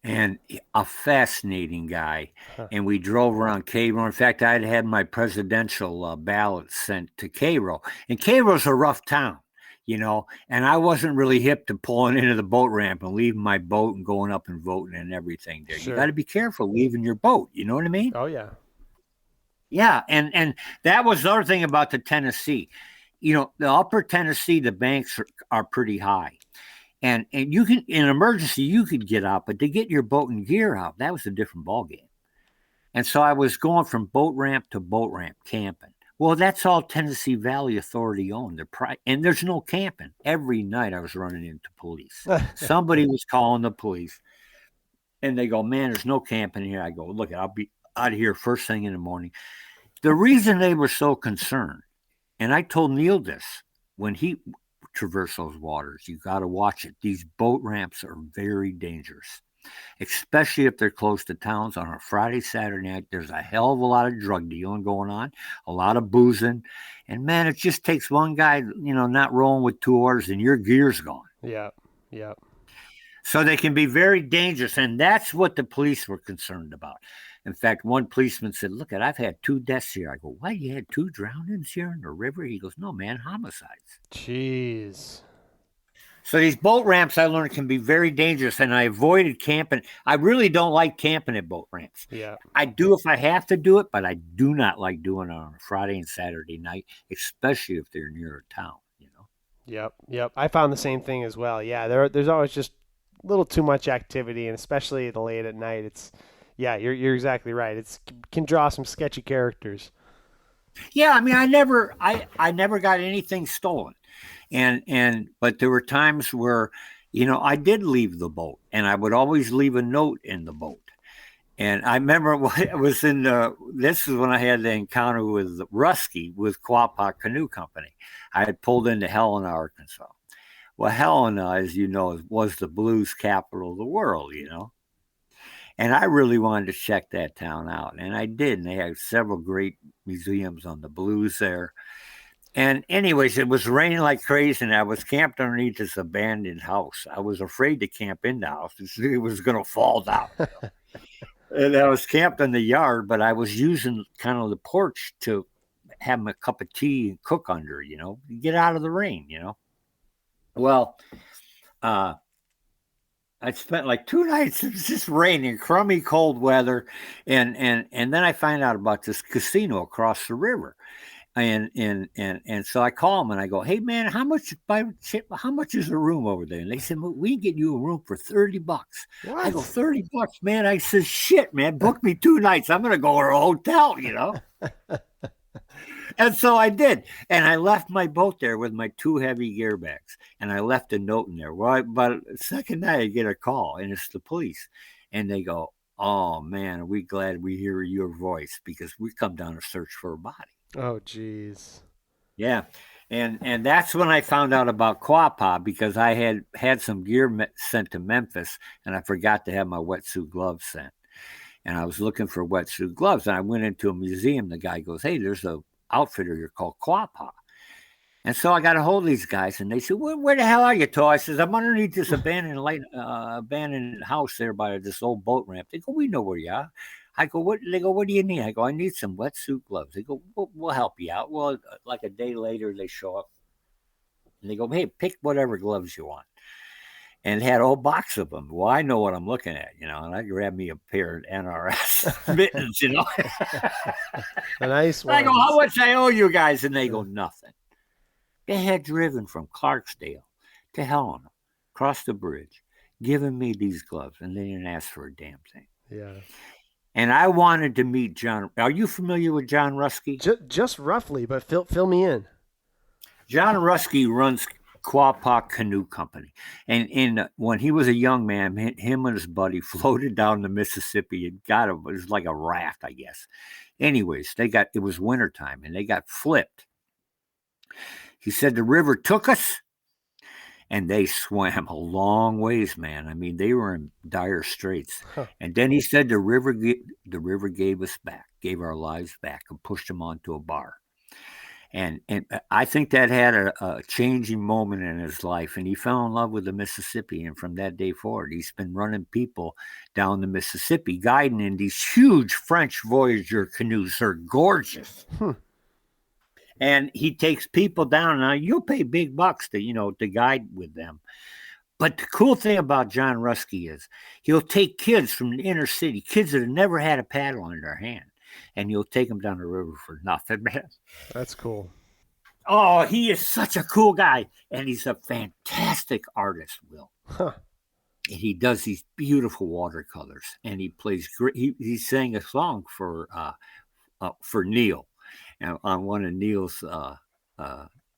And a fascinating guy. And we drove around Cairo. In fact, I'd had my presidential ballot sent to Cairo. And Cairo's a rough town, you know, and I wasn't really hip to pulling into the boat ramp and leaving my boat and going up and voting and everything there. Sure. You got to be careful leaving your boat. You know what I mean? Oh, yeah. Yeah. And that was the other thing about the Tennessee. You know, the upper Tennessee, the banks are pretty high. And you can, in an emergency, you could get out, but to get your boat and gear out, that was a different ballgame. And so I was going from boat ramp to boat ramp camping. Well, that's all Tennessee Valley Authority owned. And there's no camping. Every night I was running into police. Somebody was calling the police. And they go, man, there's no camping here. I go, look, I'll be out of here first thing in the morning. The reason they were so concerned, and I told Neil this, when he traverse those waters, you got to watch it. These boat ramps are very dangerous, especially if they're close to towns. On a Friday, Saturday night, there's a hell of a lot of drug dealing going on, a lot of boozing, and man, it just takes one guy, you know, not rowing with 2 oars, and your gear's gone. Yeah. So they can be very dangerous, and that's what the police were concerned about. In fact, one policeman said, "Look, I've had 2 deaths here." I go, "Why, you had 2 drownings here in the river?" He goes, "No, man, homicides." Jeez. So these boat ramps, I learned, can be very dangerous, and I avoided camping. I really don't like camping at boat ramps. Yeah. I do if I have to do it, but I do not like doing it on a Friday and Saturday night, especially if they're near a town, you know. Yep. I found the same thing as well. Yeah, there's always just a little too much activity, and especially the late at night. You're exactly right. It can draw some sketchy characters. Yeah, I mean, I never got anything stolen, but there were times where, I did leave the boat, and I would always leave a note in the boat. And I remember this is when I had the encounter with Rusky with Quapaw Canoe Company. I had pulled into Helena, Arkansas. Well, Helena, as you know, was the blues capital of the world, And I really wanted to check that town out, and I did. And they had several great museums on the blues there. And anyways, it was raining like crazy, and I was camped underneath this abandoned house. I was afraid to camp in the house. It was going to fall down. And I was camped in the yard, but I was using kind of the porch to have a cup of tea and cook under, get out of the rain, Well, I spent like 2 nights. It was just raining, crummy, cold weather, and then I find out about this casino across the river, and so I call them and I go, "Hey man, how much is a room over there?" And they said, "We can get you a room for $30." What? I go, $30, man. I said, "Shit, man, book me 2 nights. I'm gonna go to a hotel, And so I did. And I left my boat there with my 2 heavy gear bags. And I left a note in there. Well, but the second night I get a call, and it's the police. And they go, "Oh, man, are we glad we hear your voice, because we come down to search for a body." Oh, jeez. Yeah. And that's when I found out about Quapaw, because I had some gear sent to Memphis, and I forgot to have my wetsuit gloves sent. And I was looking for wetsuit gloves, and I went into a museum. The guy goes, "Hey, there's a outfitter here called Quapaw." And so I got a hold of these guys, and they said, "Where the hell are you, Toy?" I says, "I'm underneath this abandoned house there by this old boat ramp." They go, "We know where you are." I go, "What?" They go, "What do you need?" I go, "I need some wetsuit gloves." They go, We'll help you out." Well, like a day later, they show up, and they go, "Hey, pick whatever gloves you want." And had a whole box of them. Well, I know what I'm looking at, and I grabbed me a pair of NRS mittens, A nice one. I go, "How much I owe you guys?" And they go, "Nothing." They had driven from Clarksdale to Helena, across the bridge, giving me these gloves, and they didn't ask for a damn thing. Yeah. And I wanted to meet John. Are you familiar with John Rusky? Just roughly, but fill me in. John Rusky runs Quapaw Canoe Company. And when he was a young man, him and his buddy floated down the Mississippi and it was like a raft, I guess. Anyways, it was wintertime, and they got flipped. He said the river took us, and they swam a long ways, man. I mean, they were in dire straits. Huh. And then he said the river gave us back, gave our lives back, and pushed them onto a bar. And I think that had a changing moment in his life, and he fell in love with the Mississippi. And from that day forward, he's been running people down the Mississippi, guiding in these huge French Voyager canoes. They're gorgeous. And he takes people down. Now, you'll pay big bucks to guide with them. But the cool thing about John Rusky is he'll take kids from the inner city, kids that have never had a paddle in their hand, and he'll take them down the river for nothing, man. That's cool. Oh, he is such a cool guy. And he's a fantastic artist, Will. Huh. And he does these beautiful watercolors. And he plays great. He sang a song for Neil. And on one of Neil's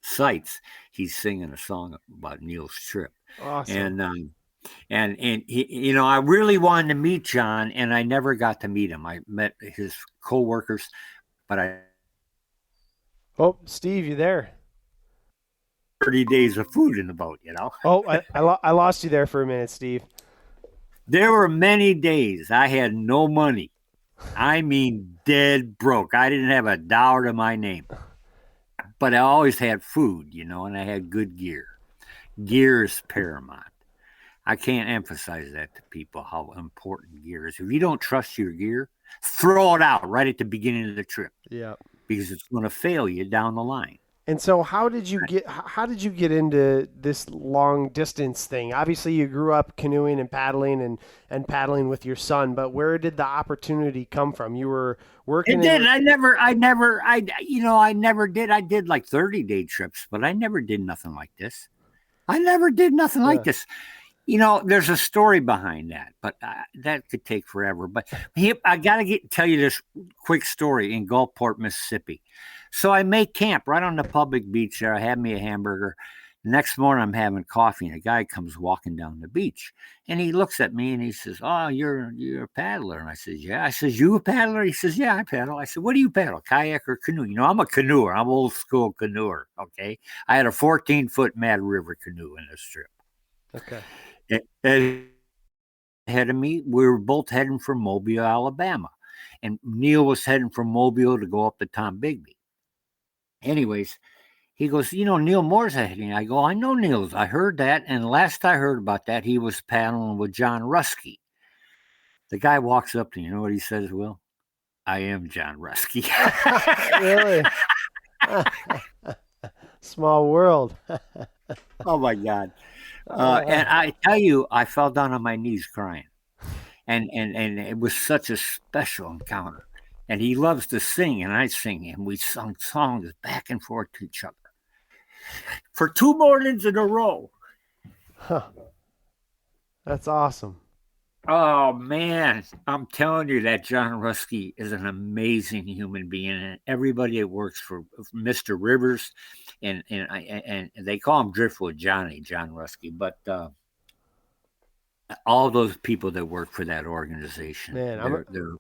sites, he's singing a song about Neil's trip. Awesome. And he, I really wanted to meet John, and I never got to meet him. I met his co-workers, but Oh, Steve, you there? 30 days of food in the boat, Oh, I lost you there for a minute, Steve. There were many days I had no money. I mean, dead broke. I didn't have $1 to my name. But I always had food, and I had good gear. Gear is paramount. I can't emphasize that to people, how important gear is. If you don't trust your gear, Throw it out right at the beginning of the trip Yeah. because it's going to fail you down the line. And so how did you get into this long distance thing? Obviously you grew up canoeing and paddling with your son, but where did the opportunity come from? You were working. It did. I never did. I did like 30-day trips, but I never did nothing like this. I never did nothing like this. There's a story behind that, but that could take forever. But I got to tell you this quick story in Gulfport, Mississippi. So I make camp right on the public beach there. I had me a hamburger. Next morning, I'm having coffee, and a guy comes walking down the beach, and he looks at me and he says, "Oh, you're a paddler." And I says, "Yeah." I says, "You a paddler?" He says, "Yeah, I paddle." I said, "What do you paddle, kayak or canoe?" I'm a canoeer. I'm old school canoeer. Okay, I had a 14-foot Mad River canoe in this trip. Okay. Ahead of me, we were both heading for Mobile, Alabama, and Neil was heading from Mobile to go up to Tom Bigby. Anyways, he goes, Neil Moore's ahead. I go, I know Neil's. I heard that. And last I heard about that, he was paddling with John Rusky. The guy walks up to you know what he says, Will? I am John Rusky. Really? Small world. Oh, my God. And I tell you, I fell down on my knees crying. And it was such a special encounter. And he loves to sing, and I sing, and we sung songs back and forth to each other for 2 mornings in a row. Huh. That's awesome. Oh, man. I'm telling you that John Rusky is an amazing human being, and everybody that works for Mr. Rivers, and they call him Driftwood Johnny, John Rusky, but all those people that work for that organization, man, they're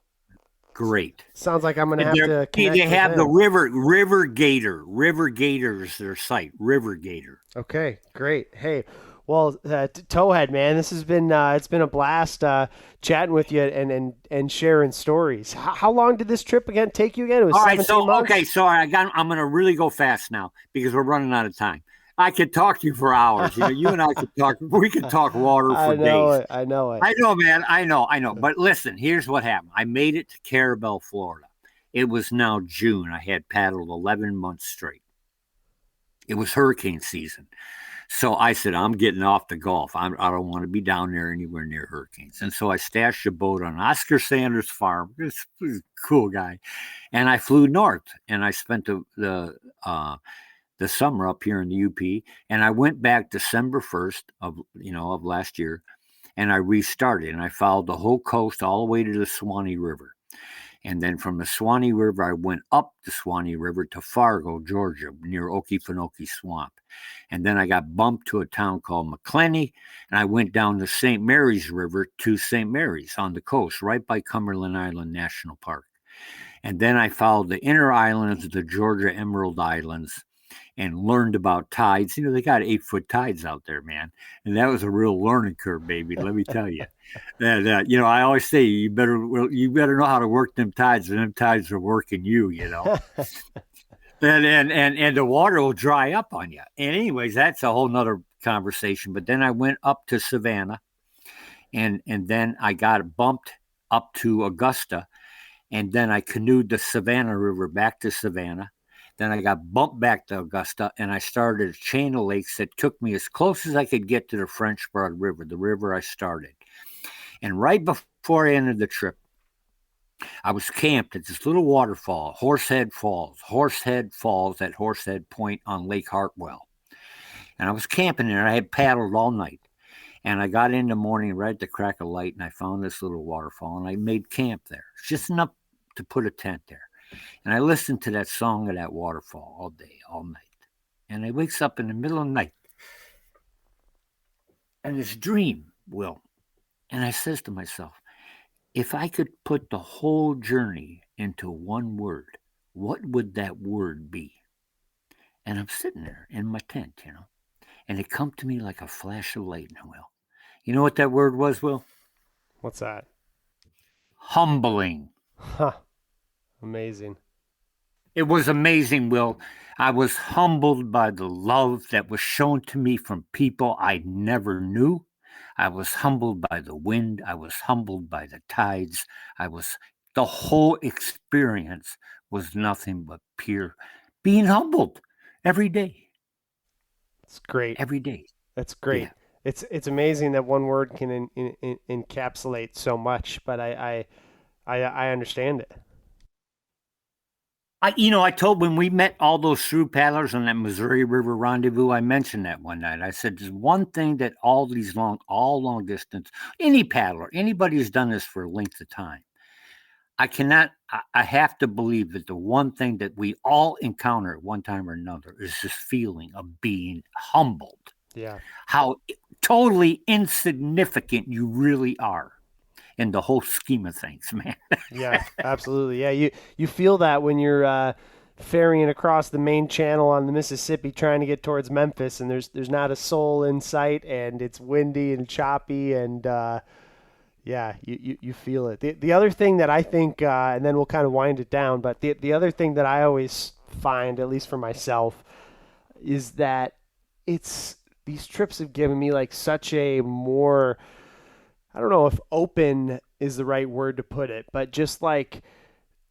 great. Sounds like I'm going to have to connect. They have with the them. River Gator. River Gator is their site. River Gator. Okay, great. Hey, well, Towhead, man, this has been it's been a blast chatting with you and sharing stories. How long did this trip again take you again? It was all right. 17 months? Okay, so I'm going to really go fast now because we're running out of time. I could talk to you for hours. You and I could talk. We could talk water for days. I know it. I know, man. I know. But listen, here's what happened. I made it to Carabel, Florida. It was now June. I had paddled 11 months straight. It was hurricane season. So I said, I'm getting off the Gulf. I don't want to be down there anywhere near hurricanes. And so I stashed a boat on Oscar Sanders' farm. This was a cool guy. And I flew north, and I spent the summer up here in the UP, and I went back December 1st of last year, and I restarted, and I followed the whole coast all the way to the Swanee River. And then from the Swanee River, I went up the Swanee River to Fargo, Georgia, near Okefenokee Swamp. And then I got bumped to a town called McClenny, and I went down the St. Mary's River to St. Mary's on the coast, right by Cumberland Island National Park. And then I followed the inner islands of the Georgia Emerald Islands and learned about tides. They got 8-foot tides out there, man. And that was a real learning curve, baby. Let me tell you. And, I always say you better know how to work them tides, and them tides are working you, and the water will dry up on you. And anyways, that's a whole nother conversation. But then I went up to Savannah, and then I got bumped up to Augusta, and then I canoed the Savannah River back to Savannah. Then I got bumped back to Augusta, and I started a chain of lakes that took me as close as I could get to the French Broad River, the river I started. And right before I ended the trip, I was camped at this little waterfall, Horsehead Falls at Horsehead Point on Lake Hartwell. And I was camping there. I had paddled all night. And I got in the morning right at the crack of light, and I found this little waterfall, and I made camp there. It's just enough to put a tent there. And I listened to that song of that waterfall all day, all night. And I wakes up in the middle of the night. And this dream, Will. And I says to myself, if I could put the whole journey into one word, what would that word be? And I'm sitting there in my tent, and it come to me like a flash of lightning, Will. You know what that word was, Will? What's that? Humbling. Huh. Amazing. It was amazing, Will. I was humbled by the love that was shown to me from people I never knew. I was humbled by the wind. I was humbled by the tides. I was the whole experience was nothing but pure being humbled every day. It's great. Every day. That's great. Yeah. It's amazing that one word can encapsulate so much, but I understand it. I told when we met all those Thru paddlers on that Missouri River rendezvous, I mentioned that one night. I said, there's one thing that all long distance, any paddler, anybody who's done this for a length of time, I have to believe that the one thing that we all encounter at one time or another is this feeling of being humbled. Yeah. How totally insignificant you really are in the whole scheme of things, man. Yeah, absolutely. Yeah, you feel that when you're ferrying across the main channel on the Mississippi trying to get towards Memphis, and there's not a soul in sight, and it's windy and choppy, and yeah, you feel it. The other thing that I think, and then we'll kind of wind it down, but the other thing that I always find, at least for myself, is that these trips have given me like such a more, I don't know if open is the right word to put it, but just like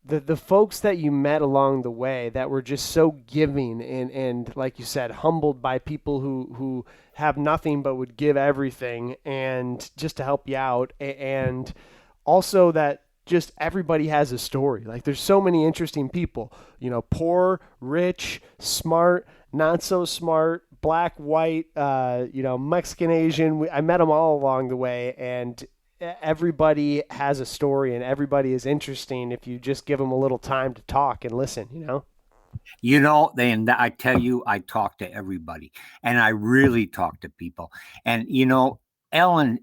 the folks that you met along the way that were just so giving and like you said, humbled by people who have nothing but would give everything and just to help you out. And also that just everybody has a story. Like there's so many interesting people, poor, rich, smart, not so smart, black, white, Mexican, Asian. I met them all along the way, and everybody has a story, and everybody is interesting if you just give them a little time to talk and listen. And I tell you, I talk to everybody, and I really talk to people. And Ellen,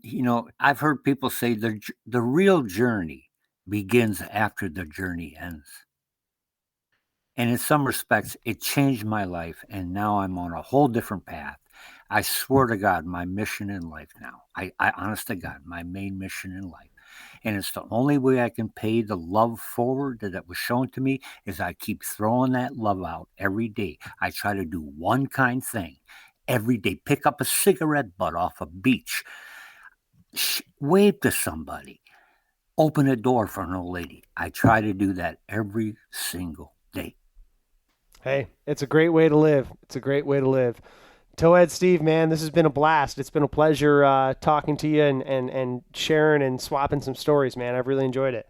I've heard people say the real journey begins after the journey ends. And in some respects, it changed my life. And now I'm on a whole different path. I swear to God, my mission in life now, I honest to God, my main mission in life. And it's the only way I can pay the love forward that was shown to me is I keep throwing that love out every day. I try to do one kind thing every day. Pick up a cigarette butt off a beach. Wave to somebody. Open a door for an old lady. I try to do that every single day. Hey, it's a great way to live. It's a great way to live. Towhead Steve, man, this has been a blast. It's been a pleasure talking to you and sharing and swapping some stories, man. I've really enjoyed it.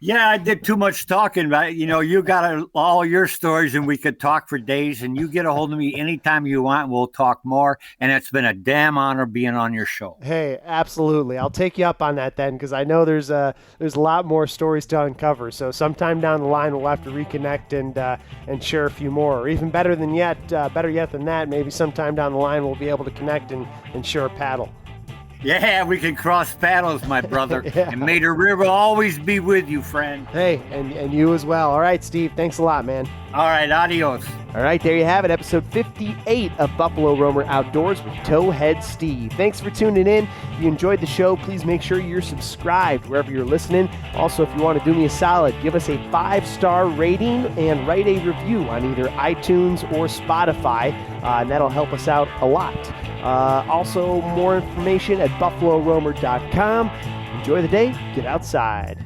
Yeah, I did too much talking, but you got all your stories and we could talk for days, and you get a hold of me anytime you want. We'll talk more. And it's been a damn honor being on your show. Hey, absolutely. I'll take you up on that then, because I know there's a lot more stories to uncover. So sometime down the line, we'll have to reconnect and share a few more. Or even better yet than that, maybe sometime down the line, we'll be able to connect and share a paddle. Yeah, we can cross paddles, my brother. Yeah. And may the river always be with you, friend. Hey, and you as well. All right, Steve, thanks a lot, man. All right, adios. All right, there you have it, episode 58 of Buffalo Roamer Outdoors with Towhead Steve. Thanks for tuning in. If you enjoyed the show, please make sure you're subscribed wherever you're listening. Also, if you want to do me a solid, give us a 5-star rating and write a review on either iTunes or Spotify, and that'll help us out a lot. Also, more information at buffaloroamer.com. Enjoy the day. Get outside.